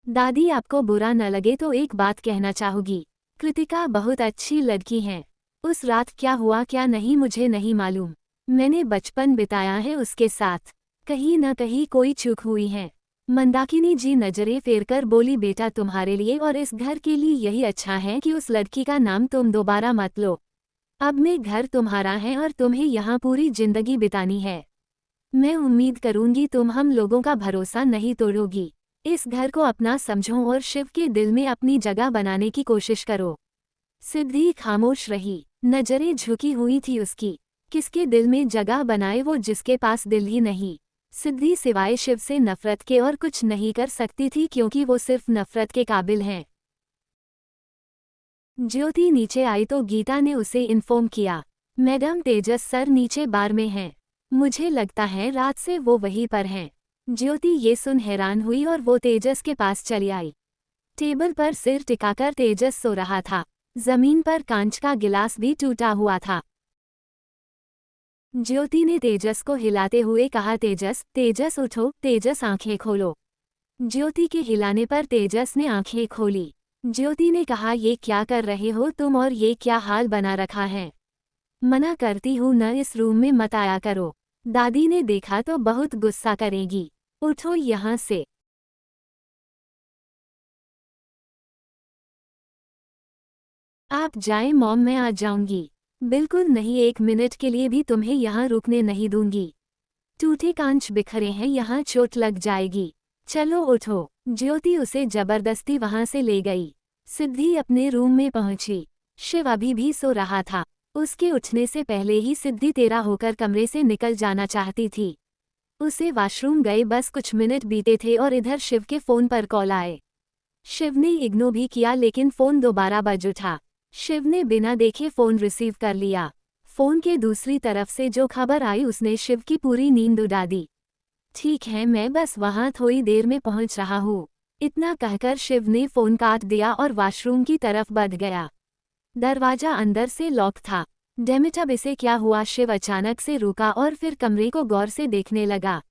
दादी, आपको बुरा न लगे तो एक बात कहना चाहूँगी। कृतिका बहुत अच्छी लड़की है। उस रात क्या हुआ क्या नहीं मुझे नहीं मालूम। मैंने बचपन बिताया है उसके साथ। कहीं न कहीं कोई चूक हुई है। मंदाकिनी जी नजरें फेरकर बोली, बेटा तुम्हारे लिए और इस घर के लिए यही अच्छा है कि उस लड़की का नाम तुम दोबारा मत लो। अब मैं घर तुम्हारा है और तुम्हें यहाँ पूरी जिंदगी बितानी है। मैं उम्मीद करूंगी तुम हम लोगों का भरोसा नहीं तोड़ोगी। इस घर को अपना समझो और शिव के दिल में अपनी जगह बनाने की कोशिश करो। सिद्धि खामोश रही, नजरें झुकी हुई थी उसकी। किसके दिल में जगह बनाए वो जिसके पास दिल ही नहीं। सिद्धि सिवाय शिव से नफरत के और कुछ नहीं कर सकती थी क्योंकि वो सिर्फ नफरत के काबिल हैं। ज्योति नीचे आई तो गीता ने उसे इन्फॉर्म किया, मैडम तेजस सर नीचे बार में हैं। मुझे लगता है रात से वो वहीं पर हैं। ज्योति ये सुन हैरान हुई और वो तेजस के पास चली आई। टेबल पर सिर टिकाकर तेजस सो रहा था। जमीन पर कांच का गिलास भी टूटा हुआ था। ज्योति ने तेजस को हिलाते हुए कहा, तेजस तेजस उठो, तेजस आंखें खोलो। ज्योति के हिलाने पर तेजस ने आंखें खोली। ज्योति ने कहा, ये क्या कर रहे हो तुम और ये क्या हाल बना रखा है? मना करती हूँ न, इस रूम में मत आया करो। दादी ने देखा तो बहुत गुस्सा करेगी। उठो यहाँ से। आप जाएं मॉम, मैं आ जाऊंगी। बिल्कुल नहीं, 1 मिनट के लिए भी तुम्हें यहाँ रुकने नहीं दूंगी। टूटे कांच बिखरे हैं, यहाँ चोट लग जाएगी। चलो उठो। ज्योति उसे जबरदस्ती वहां से ले गई। सिद्धि अपने रूम में पहुंची। शिव अभी भी सो रहा था। उसके उठने से पहले ही सिद्धि तेरा होकर कमरे से निकल जाना चाहती थी। उसे वॉशरूम गए बस कुछ मिनट बीते थे और इधर शिव के फोन पर कॉल आए। शिव ने इग्नोर भी किया लेकिन फोन दोबारा बज उठा। शिव ने बिना देखे फोन रिसीव कर लिया। फोन के दूसरी तरफ से जो खबर आई उसने शिव की पूरी नींद उड़ा दी। ठीक है, मैं बस वहां थोड़ी देर में पहुंच रहा हूँ। इतना कहकर शिव ने फोन काट दिया और वॉशरूम की तरफ बढ़ गया। दरवाजा अंदर से लॉक था। डेमिट, अब इसे क्या हुआ? शिव अचानक से रुका और फिर कमरे को गौर से देखने लगा।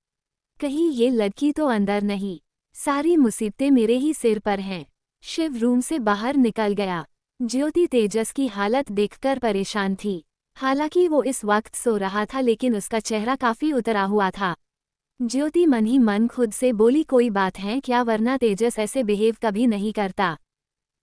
कहीं ये लड़की तो अंदर नहीं? सारी मुसीबतें मेरे ही सिर पर हैं। शिव रूम से बाहर निकल गया। ज्योति तेजस की हालत देखकर परेशान थी। हालांकि वो इस वक्त सो रहा था लेकिन उसका चेहरा काफी उतरा हुआ था। ज्योति मन ही मन खुद से बोली, कोई बात है क्या? वरना तेजस ऐसे बिहेव कभी नहीं करता।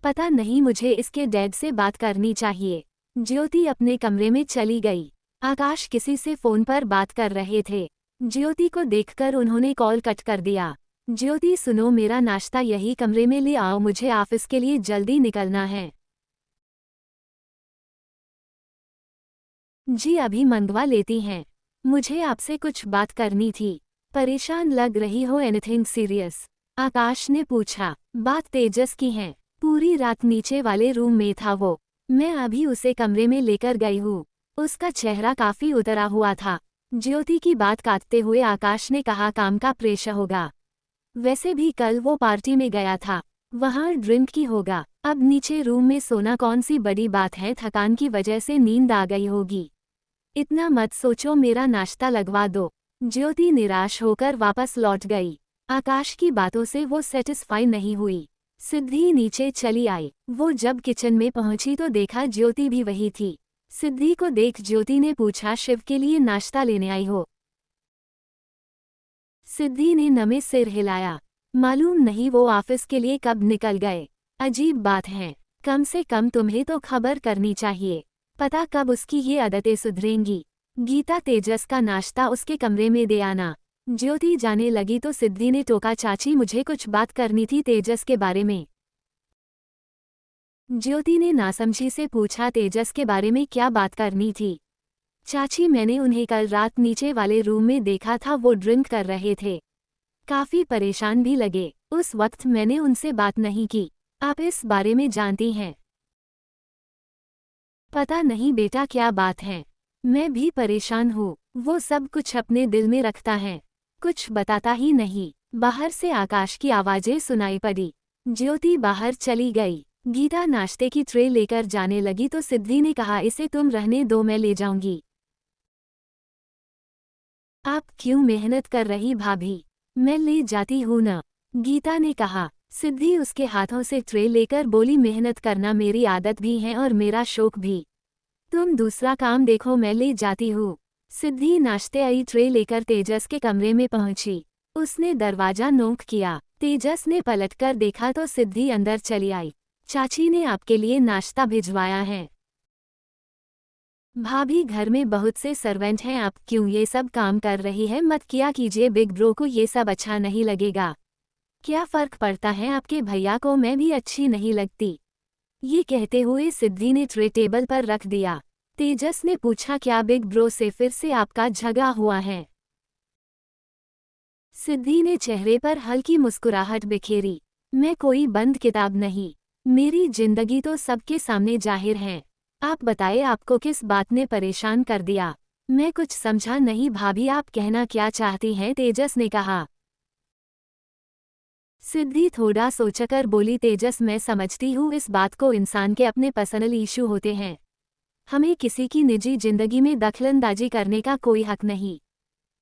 पता नहीं, मुझे इसके डैड से बात करनी चाहिए। ज्योति अपने कमरे में चली गई। आकाश किसी से फोन पर बात कर रहे थे। ज्योति को देखकर उन्होंने कॉल कट कर दिया। ज्योति सुनो, मेरा नाश्ता यही कमरे में ले आओ, मुझे ऑफिस के लिए जल्दी निकलना है। जी अभी मंगवा लेती हैं। मुझे आपसे कुछ बात करनी थी। परेशान लग रही हो? Anything serious? आकाश ने पूछा। बात तेजस की है। पूरी रात नीचे वाले रूम में था वो। मैं अभी उसे कमरे में लेकर गई हूँ। उसका चेहरा काफी उतरा हुआ था। ज्योति की बात काटते हुए आकाश ने कहा, काम का प्रेशर होगा। वैसे भी कल वो पार्टी में गया था, वहाँ ड्रिंक की होगा। अब नीचे रूम में सोना कौन सी बड़ी बात है? थकान की वजह से नींद आ गई होगी। इतना मत सोचो, मेरा नाश्ता लगवा दो। ज्योति निराश होकर वापस लौट गई। आकाश की बातों से वो सेटिस्फाई नहीं हुई। सिद्धि नीचे चली आई। वो जब किचन में पहुंची तो देखा ज्योति भी वही थी। सिद्धि को देख ज्योति ने पूछा, शिव के लिए नाश्ता लेने आई हो? सिद्धि ने नमे सिर हिलाया। मालूम नहीं वो ऑफिस के लिए कब निकल गए। अजीब बात है, कम से कम तुम्हें तो खबर करनी चाहिए। पता कब उसकी ये आदतें सुधरेंगी। गीता, तेजस का नाश्ता उसके कमरे में दे आना। ज्योति जाने लगी तो सिद्धि ने टोका, चाची मुझे कुछ बात करनी थी तेजस के बारे में। ज्योति ने नासमझी से पूछा, तेजस के बारे में क्या बात करनी थी? चाची, मैंने उन्हें कल रात नीचे वाले रूम में देखा था, वो ड्रिंक कर रहे थे। काफी परेशान भी लगे। उस वक्त मैंने उनसे बात नहीं की। आप इस बारे में जानती हैं? पता नहीं बेटा क्या बात है, मैं भी परेशान हूँ। वो सब कुछ अपने दिल में रखता है, कुछ बताता ही नहीं। बाहर से आकाश की आवाजें सुनाई पड़ी। ज्योति बाहर चली गई। गीता नाश्ते की ट्रे लेकर जाने लगी तो सिद्धि ने कहा, इसे तुम रहने दो, मैं ले जाऊंगी। आप क्यों मेहनत कर रही भाभी? मैं ले जाती हूँ ना, गीता ने कहा। सिद्धि उसके हाथों से ट्रे लेकर बोली, मेहनत करना मेरी आदत भी है और मेरा शौक भी। तुम दूसरा काम देखो, मैं ले जाती हूँ। सिद्धि नाश्ते आई ट्रे लेकर तेजस के कमरे में पहुंची। उसने दरवाजा नॉक किया। तेजस ने पलटकर देखा तो सिद्धि अंदर चली आई। चाची ने आपके लिए नाश्ता भिजवाया है। भाभी, घर में बहुत से सर्वेंट हैं, आप क्यों ये सब काम कर रही है? मत किया कीजिए, बिग ब्रो को ये सब अच्छा नहीं लगेगा। क्या फर्क पड़ता है, आपके भैया को मैं भी अच्छी नहीं लगती। ये कहते हुए सिद्धि ने ट्रे टेबल पर रख दिया। तेजस ने पूछा, क्या बिग ब्रो से फिर से आपका झगड़ा हुआ है? सिद्धि ने चेहरे पर हल्की मुस्कुराहट बिखेरी। मैं कोई बंद किताब नहीं, मेरी जिंदगी तो सबके सामने जाहिर है। आप बताइए, आपको किस बात ने परेशान कर दिया? मैं कुछ समझा नहीं भाभी, आप कहना क्या चाहती हैं? तेजस ने कहा। सिद्धि थोड़ा सोचकर बोली, तेजस मैं समझती हूँ इस बात को, इंसान के अपने पर्सनल इशू होते हैं। हमें किसी की निजी जिंदगी में दखलंदाजी करने का कोई हक नहीं।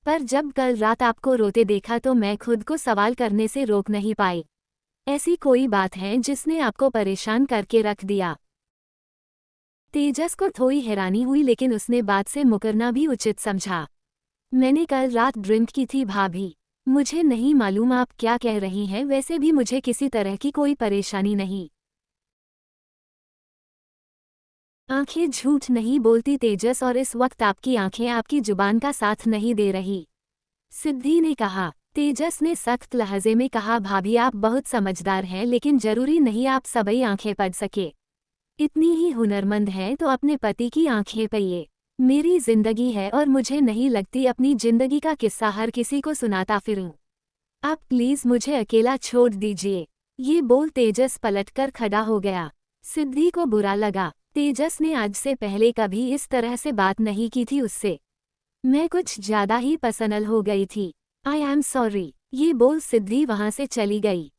पर जब कल रात आपको रोते देखा तो मैं खुद को सवाल करने से रोक नहीं पाई। ऐसी कोई बात है जिसने आपको परेशान करके रख दिया? तेजस को थोड़ी हैरानी हुई लेकिन उसने बात से मुकरना भी उचित समझा। मैंने कल रात ड्रिंक की थी भाभी। मुझे नहीं मालूम आप क्या कह रही हैं, वैसे भी मुझे किसी तरह की कोई परेशानी नहीं। आंखें झूठ नहीं बोलती तेजस, और इस वक्त आपकी आंखें आपकी जुबान का साथ नहीं दे रही। सिद्धि ने कहा। तेजस ने सख्त लहजे में कहा, भाभी आप बहुत समझदार हैं, लेकिन जरूरी नहीं आप सबई आंखें पढ़ सके। इतनी ही हुनरमंद हैं तो अपने पति की आंखें पढ़िए। मेरी जिंदगी है और मुझे नहीं लगती अपनी जिंदगी का किस्सा हर किसी को सुनाता फिरूं। आप प्लीज मुझे अकेला छोड़ दीजिए। ये बोल तेजस पलटकर खड़ा हो गया। सिद्धि को बुरा लगा। तेजस ने आज से पहले कभी इस तरह से बात नहीं की थी उससे। मैं कुछ ज्यादा ही पर्सनल हो गई थी। I am sorry. ये बोल सिद्धि वहां से चली गई।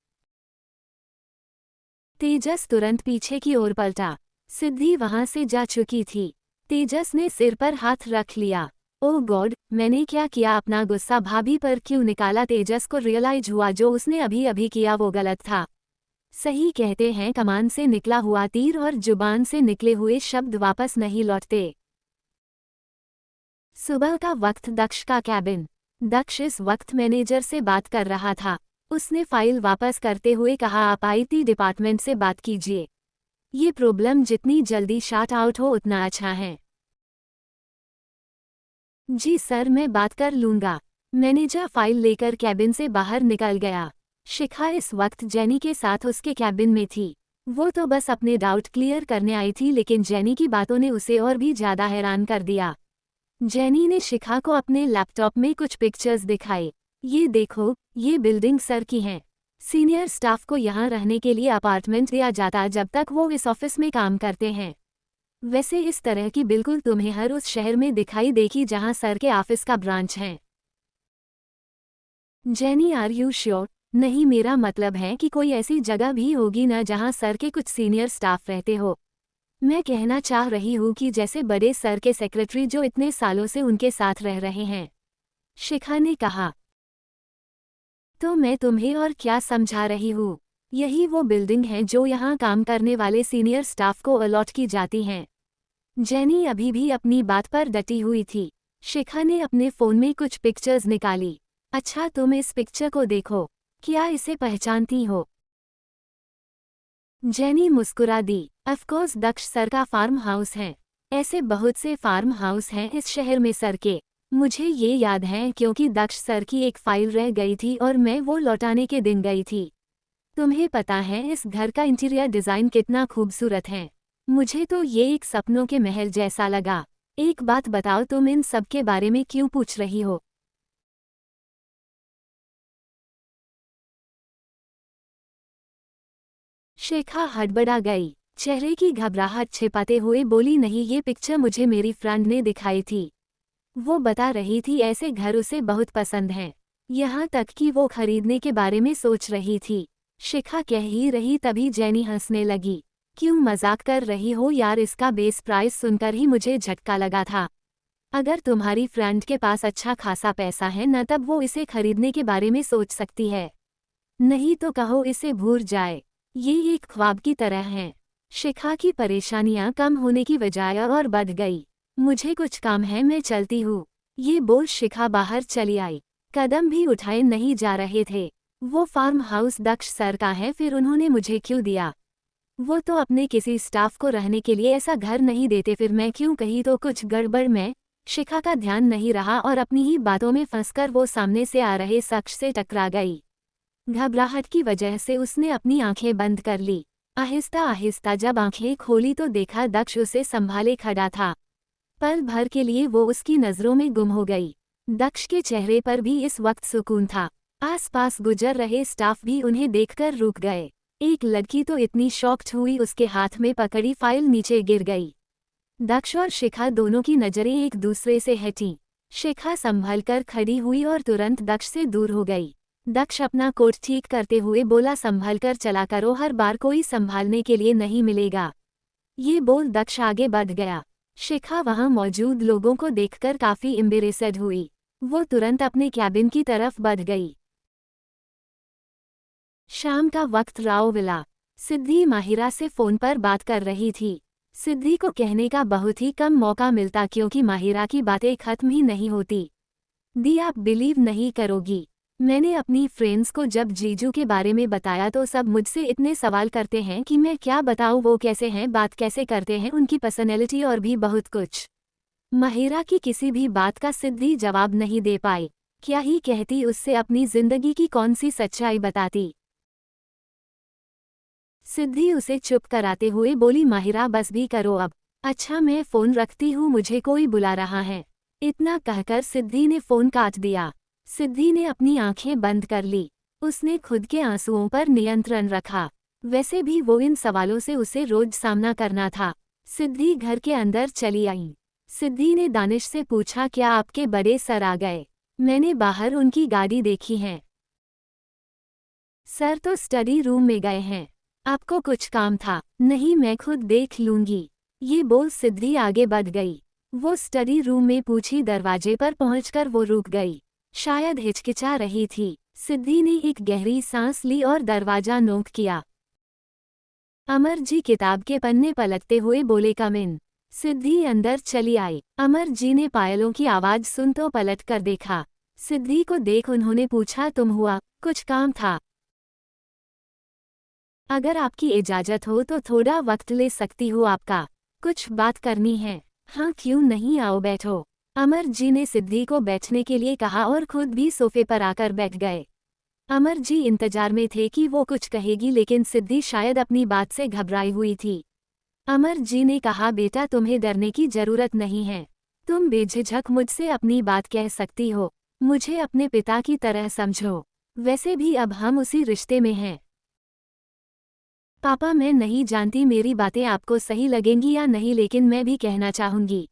तेजस तुरंत पीछे की ओर पलटा। सिद्धि वहां से जा चुकी थी। तेजस ने सिर पर हाथ रख लिया। ओह गॉड, मैंने क्या किया? अपना गुस्सा भाभी पर क्यों निकाला? तेजस को रियलाइज हुआ जो उसने अभी अभी किया वो गलत था। सही कहते हैं, कमान से निकला हुआ तीर और जुबान से निकले हुए शब्द वापस नहीं लौटते। सुबह का वक्त, दक्ष का कैबिन। दक्ष इस वक्त मैनेजर से बात कर रहा था। उसने फाइल वापस करते हुए कहा, आप आईटी डिपार्टमेंट से बात कीजिए। ये प्रॉब्लम जितनी जल्दी शॉर्ट आउट हो उतना अच्छा है। जी सर, मैं बात कर लूंगा। मैनेजर फाइल लेकर कैबिन से बाहर निकल गया। शिखा इस वक्त जेनी के साथ उसके कैबिन में थी। वो तो बस अपने डाउट क्लियर करने आई थी, लेकिन जेनी की बातों ने उसे और भी ज्यादा हैरान कर दिया। जेनी ने शिखा को अपने लैपटॉप में कुछ पिक्चर्स दिखाए। ये देखो, ये बिल्डिंग सर की हैं। सीनियर स्टाफ को यहाँ रहने के लिए अपार्टमेंट दिया जाता जब तक वो इस ऑफिस में काम करते हैं। वैसे इस तरह की बिल्कुल तुम्हें हर उस शहर में दिखाई देगी जहाँ सर के ऑफिस का ब्रांच है। Jenny, are you sure? नहीं, मेरा मतलब है कि कोई ऐसी जगह भी होगी न जहाँ सर के कुछ सीनियर स्टाफ रहते हो। मैं कहना चाह रही हूँ कि जैसे बड़े सर के सेक्रेटरी जो इतने सालों से उनके साथ रह रहे हैं। शिखा ने कहा। तो मैं तुम्हें और क्या समझा रही हूँ? यही वो बिल्डिंग है जो यहाँ काम करने वाले सीनियर स्टाफ को अलॉट की जाती हैं। जेनी अभी भी अपनी बात पर डटी हुई थी। शिखा ने अपने फोन में कुछ पिक्चर्स निकाली। अच्छा, तुम इस पिक्चर को देखो। क्या इसे पहचानती हो? जेनी मुस्कुरा दी। ऑफकोर्स, दक्ष सर का फार्म हाउस है। ऐसे बहुत से फार्म हाउस हैं इस शहर में सर के। मुझे ये याद है क्योंकि दक्ष सर की एक फाइल रह गई थी और मैं वो लौटाने के दिन गई थी। तुम्हें पता है इस घर का इंटीरियर डिज़ाइन कितना खूबसूरत है? मुझे तो ये एक सपनों के महल जैसा लगा। एक बात बताओ, तुम इन सब के बारे में क्यों पूछ रही हो? शिखा हड़बड़ा गई। चेहरे की घबराहट छिपाते हुए बोली, नहीं, ये पिक्चर मुझे मेरी फ्रेंड ने दिखाई थी। वो बता रही थी ऐसे घर उसे बहुत पसंद हैं। यहाँ तक कि वो खरीदने के बारे में सोच रही थी। शिखा कह ही रही तभी जेनी हंसने लगी। क्यों मजाक कर रही हो यार? इसका बेस प्राइस सुनकर ही मुझे झटका लगा था। अगर तुम्हारी फ्रेंड के पास अच्छा खासा पैसा है न, तब वो इसे खरीदने के बारे में सोच सकती है। नहीं तो कहो इसे भूल जाए। ये एक ख्वाब की तरह है। शिखा की परेशानियां कम होने की बजाय और बढ़ गई। मुझे कुछ काम है, मैं चलती हूँ। ये बोल शिखा बाहर चली आई। कदम भी उठाए नहीं जा रहे थे। वो फार्म हाउस दक्ष सर का है, फिर उन्होंने मुझे क्यों दिया? वो तो अपने किसी स्टाफ को रहने के लिए ऐसा घर नहीं देते, फिर मैं क्यों? कहीं तो कुछ गड़बड़ में। शिखा का ध्यान नहीं रहा और अपनी ही बातों में फंसकर वो सामने से आ रहे शख्स से टकरा गई। घबराहट की वजह से उसने अपनी आंखें बंद कर ली। आहिस्ता आहिस्ता जब आंखें खोली तो देखा दक्ष उसे संभाले खड़ा था। पल भर के लिए वो उसकी नज़रों में गुम हो गई। दक्ष के चेहरे पर भी इस वक्त सुकून था। आसपास गुजर रहे स्टाफ भी उन्हें देखकर रुक गए। एक लड़की तो इतनी शॉक्ड हुई उसके हाथ में पकड़ी फाइल नीचे गिर गई। दक्ष और शिखा दोनों की नज़रें एक दूसरे से हटीं। शिखा संभलकर खड़ी हुई और तुरंत दक्ष से दूर हो गई। दक्ष अपना कोट ठीक करते हुए बोला, संभलकर चला करो, हर बार कोई संभालने के लिए नहीं मिलेगा। ये बोल दक्ष आगे बढ़ गया। शिखा वहां मौजूद लोगों को देखकर काफी एम्बेरेस्ड हुई। वो तुरंत अपने कैबिन की तरफ बढ़ गई। शाम का वक्त राओविला। सिद्धि माहिरा से फोन पर बात कर रही थी। सिद्धि को कहने का बहुत ही कम मौका मिलता क्योंकि माहिरा की बातें खत्म ही नहीं होती। दी, आप बिलीव नहीं करोगी, मैंने अपनी फ्रेंड्स को जब जीजू के बारे में बताया तो सब मुझसे इतने सवाल करते हैं कि मैं क्या बताऊं, वो कैसे हैं, बात कैसे करते हैं, उनकी पर्सनैलिटी और भी बहुत कुछ। माहिरा की किसी भी बात का सिद्धि जवाब नहीं दे पाई। क्या ही कहती, उससे अपनी जिंदगी की कौन सी सच्चाई बताती। सिद्धि उसे चुप कराते हुए बोली, माहिरा बस भी करो अब। अच्छा मैं फोन रखती हूँ, मुझे कोई बुला रहा है। इतना कहकर सिद्धि ने फोन काट दिया। सिद्धि ने अपनी आंखें बंद कर ली। उसने खुद के आंसुओं पर नियंत्रण रखा। वैसे भी वो इन सवालों से उसे रोज सामना करना था। सिद्धि घर के अंदर चली आई। सिद्धि ने दानिश से पूछा, क्या आपके बड़े सर आ गए? मैंने बाहर उनकी गाड़ी देखी है। सर तो स्टडी रूम में गए हैं। आपको कुछ काम था? नहीं, मैं खुद देख लूंगी। ये बोल सिद्धि आगे बढ़ गई। वो स्टडी रूम में पूछी, दरवाजे पर पहुंचकर वो रुक गई। शायद हिचकिचा रही थी। सिद्धि ने एक गहरी सांस ली और दरवाजा नोक किया। अमर जी किताब के पन्ने पलटते हुए बोले, कम इन। सिद्धि अंदर चली आई। अमर जी ने पायलों की आवाज सुन तो पलट कर देखा। सिद्धि को देख उन्होंने पूछा, तुम हुआ, कुछ काम था? अगर आपकी इजाजत हो तो थोड़ा वक्त ले सकती हूँ आपका। कुछ बात करनी है। हाँ क्यों नहीं, आओ बैठो। अमर जी ने सिद्धि को बैठने के लिए कहा और खुद भी सोफे पर आकर बैठ गए। अमर जी इंतजार में थे कि वो कुछ कहेगी, लेकिन सिद्धि शायद अपनी बात से घबराई हुई थी। अमर जी ने कहा, बेटा तुम्हें डरने की जरूरत नहीं है। तुम बेझिझक मुझसे अपनी बात कह सकती हो। मुझे अपने पिता की तरह समझो। वैसे भी अब हम उसी रिश्ते में हैं। पापा मैं नहीं जानती मेरी बातें आपको सही लगेंगी या नहीं, लेकिन मैं भी कहना चाहूंगी।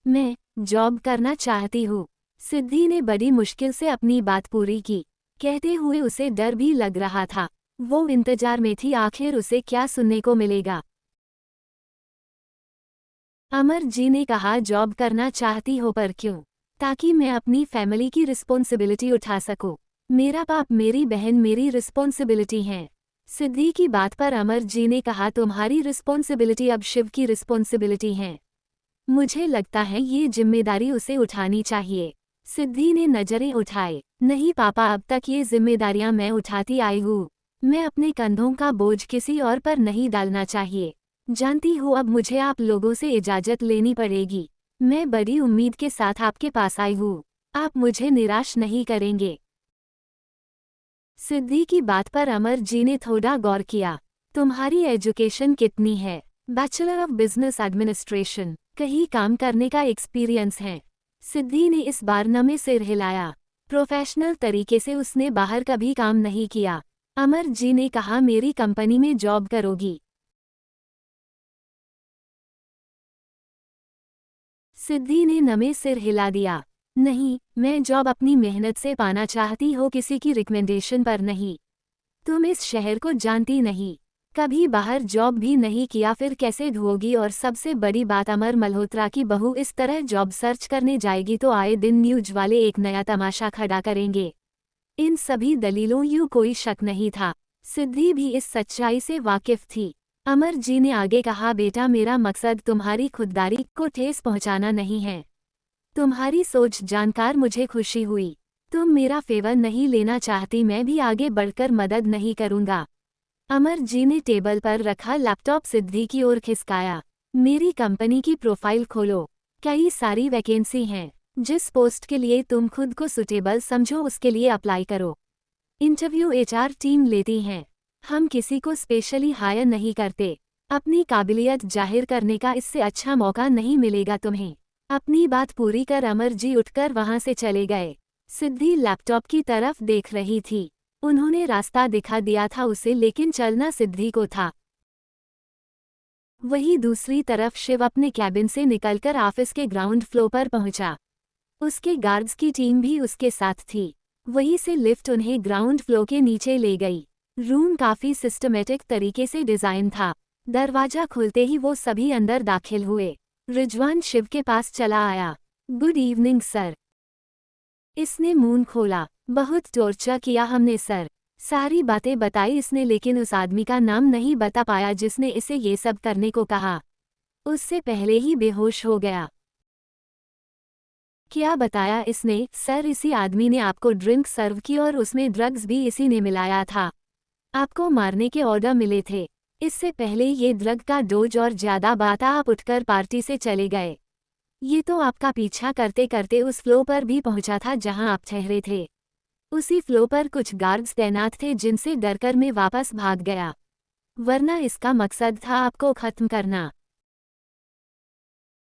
मैं जॉब करना चाहती हूँ। सिद्धि ने बड़ी मुश्किल से अपनी बात पूरी की। कहते हुए उसे डर भी लग रहा था। वो इंतजार में थी, आखिर उसे क्या सुनने को मिलेगा। अमर जी ने कहा, जॉब करना चाहती हो पर क्यों? ताकि मैं अपनी फैमिली की रिस्पॉन्सिबिलिटी उठा सकूं। मेरा बाप मेरी बहन मेरी रिस्पॉन्सिबिलिटी हैं। सिद्धि की बात पर अमर जी ने कहा, तुम्हारी रिस्पॉन्सिबिलिटी अब शिव की रिस्पॉन्सिबिलिटी है। मुझे लगता है ये जिम्मेदारी उसे उठानी चाहिए। सिद्धि ने नजरें उठाए। नहीं पापा, अब तक ये जिम्मेदारियां मैं उठाती आई हूँ। मैं अपने कंधों का बोझ किसी और पर नहीं डालना चाहिए। जानती हूँ अब मुझे आप लोगों से इजाजत लेनी पड़ेगी। मैं बड़ी उम्मीद के साथ आपके पास आई हूँ। आप मुझे निराश नहीं करेंगे। सिद्धि की बात पर अमर जी ने थोड़ा गौर किया। तुम्हारी एजुकेशन कितनी है? Bachelor of business administration. कहीं काम करने का एक्सपीरियंस है? सिद्धि ने इस बार नमे सिर हिलाया। प्रोफेशनल तरीके से उसने बाहर कभी काम नहीं किया। अमर जी ने कहा, मेरी कंपनी में जॉब करोगी? सिद्धि ने नमे सिर हिला दिया। नहीं, मैं जॉब अपनी मेहनत से पाना चाहती हो, किसी की रिकमेंडेशन पर नहीं। तुम इस शहर को जानती नहीं। कभी बाहर जॉब भी नहीं किया, फिर कैसे ढूंढोगी? और सबसे बड़ी बात, अमर मल्होत्रा की बहू इस तरह जॉब सर्च करने जाएगी तो आए दिन न्यूज वाले एक नया तमाशा खड़ा करेंगे। इन सभी दलीलों यूं कोई शक नहीं था। सिद्धि भी इस सच्चाई से वाकिफ थी। अमर जी ने आगे कहा, बेटा मेरा मकसद तुम्हारी खुददारी को ठेस पहुंचाना नहीं है। तुम्हारी सोच जानकर मुझे खुशी हुई। तुम मेरा फेवर नहीं लेना चाहती, मैं भी आगे बढ़कर मदद नहीं करूंगा। अमर जी ने टेबल पर रखा लैपटॉप सिद्धि की ओर खिसकाया। मेरी कंपनी की प्रोफाइल खोलो। कई सारी वैकेंसी हैं। जिस पोस्ट के लिए तुम खुद को सुटेबल समझो उसके लिए अप्लाई करो। इंटरव्यू एचआर टीम लेती हैं। हम किसी को स्पेशली हायर नहीं करते। अपनी काबिलियत जाहिर करने का इससे अच्छा मौका नहीं मिलेगा तुम्हें। अपनी बात पूरी कर अमर जी उठकर वहां से चले गए। सिद्धि लैपटॉप की तरफ देख रही थी। उन्होंने रास्ता दिखा दिया था उसे, लेकिन चलना सिद्धि को था। वहीं दूसरी तरफ शिव अपने कैबिन से निकलकर ऑफिस के ग्राउंड फ्लोर पर पहुंचा। उसके गार्ड्स की टीम भी उसके साथ थी। वहीं से लिफ्ट उन्हें ग्राउंड फ्लोर के नीचे ले गई। रूम काफी सिस्टमेटिक तरीके से डिजाइन था। दरवाजा खुलते ही वो सभी अंदर दाखिल हुए। रिजवान शिव के पास चला आया। Good evening sir. इसने मुंह खोला। बहुत टॉर्चर किया हमने सर। सारी बातें बताई इसने, लेकिन उस आदमी का नाम नहीं बता पाया जिसने इसे ये सब करने को कहा। उससे पहले ही बेहोश हो गया। क्या बताया इसने? सर इसी आदमी ने आपको ड्रिंक सर्व की और उसमें ड्रग्स भी इसी ने मिलाया था। आपको मारने के ऑर्डर मिले थे। इससे पहले ये ड्रग का डोज और ज्यादा बात, आप उठकर पार्टी से चले गए। ये तो आपका पीछा करते करते उस फ्लोर पर भी पहुंचा था जहां आप ठहरे थे। उसी फ्लोर पर कुछ गार्ड्स तैनात थे जिनसे डरकर मैं वापस भाग गया, वरना इसका मकसद था आपको खत्म करना।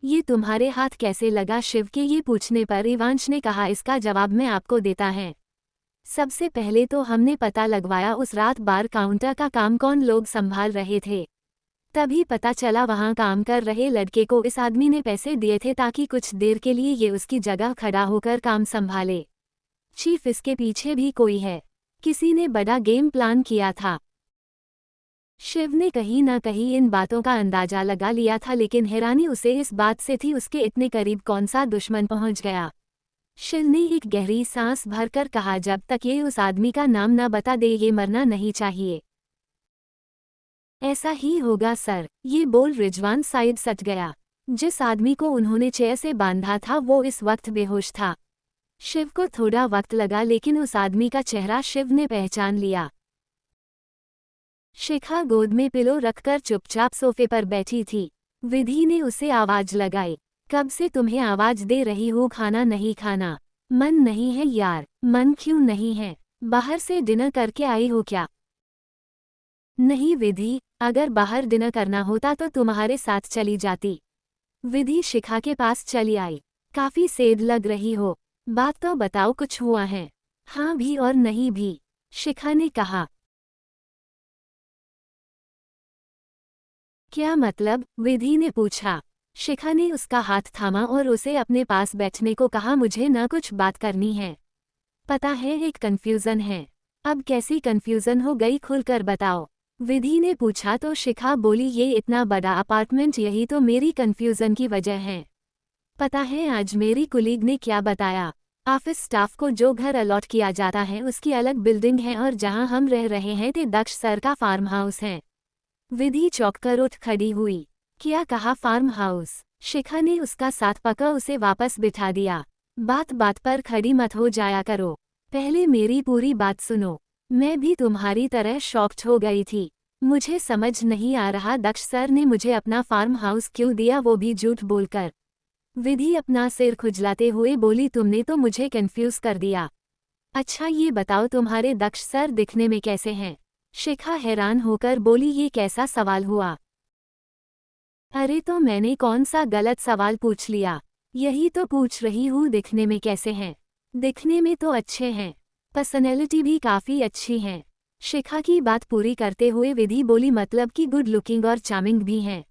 ये तुम्हारे हाथ कैसे लगा? शिव के ये पूछने पर इवांश ने कहा, इसका जवाब मैं आपको देता है। सबसे पहले तो हमने पता लगवाया उस रात बार काउंटर का काम कौन लोग संभाल रहे थे। तभी पता चला वहां काम कर रहे लड़के को इस आदमी ने पैसे दिए थे ताकि कुछ देर के लिए ये उसकी जगह खड़ा होकर काम संभाले। चीफ, इसके पीछे भी कोई है। किसी ने बड़ा गेम प्लान किया था। शिव ने कहीं न कहीं इन बातों का अंदाजा लगा लिया था, लेकिन हैरानी उसे इस बात से थी उसके इतने करीब कौन सा दुश्मन पहुंच गया। शिव ने एक गहरी सांस भरकर कहा, जब तक ये उस आदमी का नाम न बता दे ये मरना नहीं चाहिए। ऐसा ही होगा सर, ये बोल रिजवान साइड सट गया। जिस आदमी को उन्होंने चेयर से बांधा था वो इस वक्त बेहोश था। शिव को थोड़ा वक्त लगा, लेकिन उस आदमी का चेहरा शिव ने पहचान लिया। शिखा गोद में पिलो रखकर चुपचाप सोफे पर बैठी थी। विधि ने उसे आवाज लगाई, कब से तुम्हें आवाज दे रही हूँ, खाना नहीं खाना? मन नहीं है यार। मन क्यों नहीं है? बाहर से डिनर करके आई हो क्या? नहीं विधि, अगर बाहर डिनर करना होता तो तुम्हारे साथ चली जाती। विधि शिखा के पास चली आई। काफी सेध लग रही हो, बात तो बताओ, कुछ हुआ है? हाँ भी और नहीं भी, शिखा ने कहा। क्या मतलब? विधि ने पूछा। शिखा ने उसका हाथ थामा और उसे अपने पास बैठने को कहा, मुझे न कुछ बात करनी है। पता है एक कन्फ्यूजन है। अब कैसी कन्फ्यूजन हो गई, खुलकर बताओ, विधि ने पूछा। तो शिखा बोली, ये इतना बड़ा अपार्टमेंट, यही तो मेरी कन्फ्यूजन की वजह है। पता है आज मेरी कुलीग ने क्या बताया? ऑफिस स्टाफ को जो घर अलॉट किया जाता है उसकी अलग बिल्डिंग है, और जहां हम रह रहे हैं ते दक्ष सर का फार्म हाउस है। विधि चौंककर उठ खड़ी हुई। क्या कहा? Farm house? शिखा ने उसका साथ पकड़ उसे वापस बिठा दिया। बात बात पर खड़ी मत हो जाया करो, पहले मेरी पूरी बात सुनो। मैं भी तुम्हारी तरह शॉक्ड हो गई थी। मुझे समझ नहीं आ रहा दक्ष सर ने मुझे अपना फार्म हाउस क्यों दिया, वो भी झूठ बोलकर। विधि अपना सिर खुजलाते हुए बोली, तुमने तो मुझे कंफ्यूज कर दिया। अच्छा ये बताओ तुम्हारे दक्ष सर दिखने में कैसे हैं? शिखा हैरान होकर बोली, ये कैसा सवाल हुआ? अरे तो मैंने कौन सा गलत सवाल पूछ लिया? यही तो पूछ रही हूँ, दिखने में कैसे हैं? दिखने में तो अच्छे हैं, पर्सनैलिटी भी काफ़ी अच्छी है। शिखा की बात पूरी करते हुए विधि बोली, मतलब कि गुड लुकिंग और चार्मिंग भी हैं।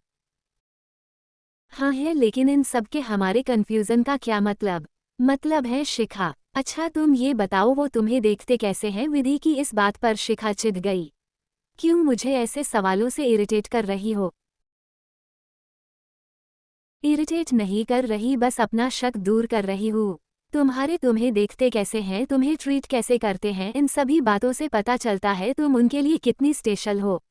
हाँ है, लेकिन इन सब के हमारे कन्फ्यूज़न का क्या मतलब? मतलब है शिखा। अच्छा तुम ये बताओ वो तुम्हें देखते कैसे हैं? विधि की इस बात पर शिखा चिढ़ गई। क्यों मुझे ऐसे सवालों से इरिटेट कर रही हो? इरिटेट नहीं कर रही, बस अपना शक दूर कर रही हूँ। तुम्हें देखते कैसे हैं, तुम्हें ट्रीट कैसे करते हैं, इन सभी बातों से पता चलता है तुम उनके लिए कितनी स्पेशल हो।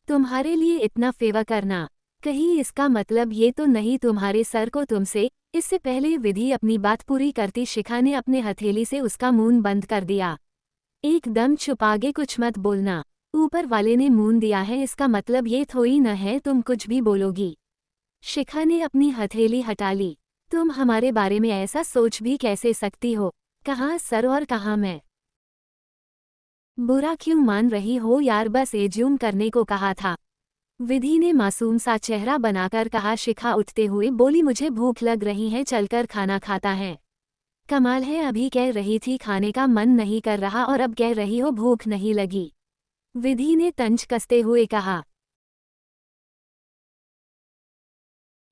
तुम्हारे लिए इतना फेवर करना, कहीं इसका मतलब ये तो नहीं तुम्हारे सर को तुमसे? इससे पहले विधि अपनी बात पूरी करती शिखा ने अपने हथेली से उसका मुंह बंद कर दिया। एकदम चुप, आगे कुछ मत बोलना। ऊपर वाले ने मुंह दिया है, इसका मतलब ये थोड़ी न है तुम कुछ भी बोलोगी। शिखा ने अपनी हथेली हटा ली। तुम हमारे बारे में ऐसा सोच भी कैसे सकती हो? कहाँ सर और कहाँ मैं? बुरा क्यों मान रही हो यार, बस एज्यूम करने को कहा था। विधि ने मासूम सा चेहरा बनाकर कहा। शिखा उठते हुए बोली, मुझे भूख लग रही है, चलकर खाना खाता है। कमाल है, अभी कह रही थी खाने का मन नहीं कर रहा और अब कह रही हो भूख नहीं लगी। विधि ने तंज कसते हुए कहा।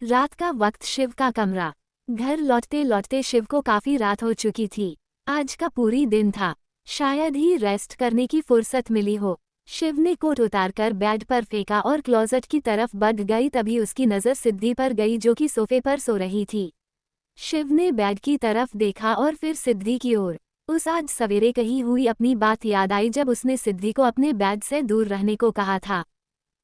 रात का वक्त, शिव का कमरा। घर लौटते लौटते शिव को काफी रात हो चुकी थी। आज का पूरी दिन था, शायद ही रेस्ट करने की फुर्सत मिली हो। शिव ने कोट उतारकर बेड पर फेंका और क्लोजेट की तरफ बढ़ गई, तभी उसकी नज़र सिद्धि पर गई जो कि सोफे पर सो रही थी। शिव ने बेड की तरफ देखा और फिर सिद्धि की ओर। उस आज सवेरे कही हुई अपनी बात याद आई जब उसने सिद्धि को अपने बेड से दूर रहने को कहा था।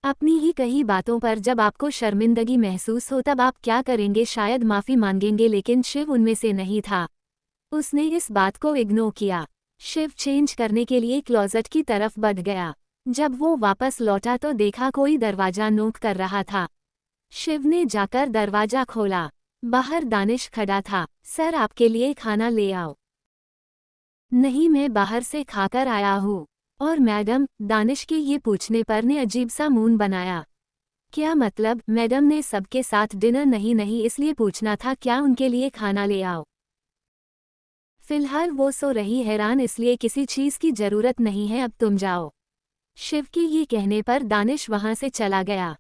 अपनी ही कही बातों पर जब आपको शर्मिंदगी महसूस हो तब आप क्या करेंगे? शायद माफ़ी मांगेंगे, लेकिन शिव उनमें से नहीं था। उसने इस बात को इग्नोर किया। शिव चेंज करने के लिए क्लोजेट की तरफ बढ़ गया। जब वो वापस लौटा तो देखा कोई दरवाज़ा नॉक कर रहा था। शिव ने जाकर दरवाज़ा खोला। बाहर दानिश खड़ा था। सर आपके लिए खाना ले आओ। नहीं मैं बाहर से खाकर आया हूँ। और मैडम, दानिश के ये पूछने पर ने अजीब सा मुंह बनाया। क्या मतलब? मैडम ने सबके साथ डिनर नहीं नहीं इसलिए पूछना था क्या उनके लिए खाना ले आओ। फिलहाल वो सो रही हैरान इसलिए किसी चीज़ की ज़रूरत नहीं है अब तुम जाओ। शिव के ये कहने पर दानिश वहाँ से चला गया।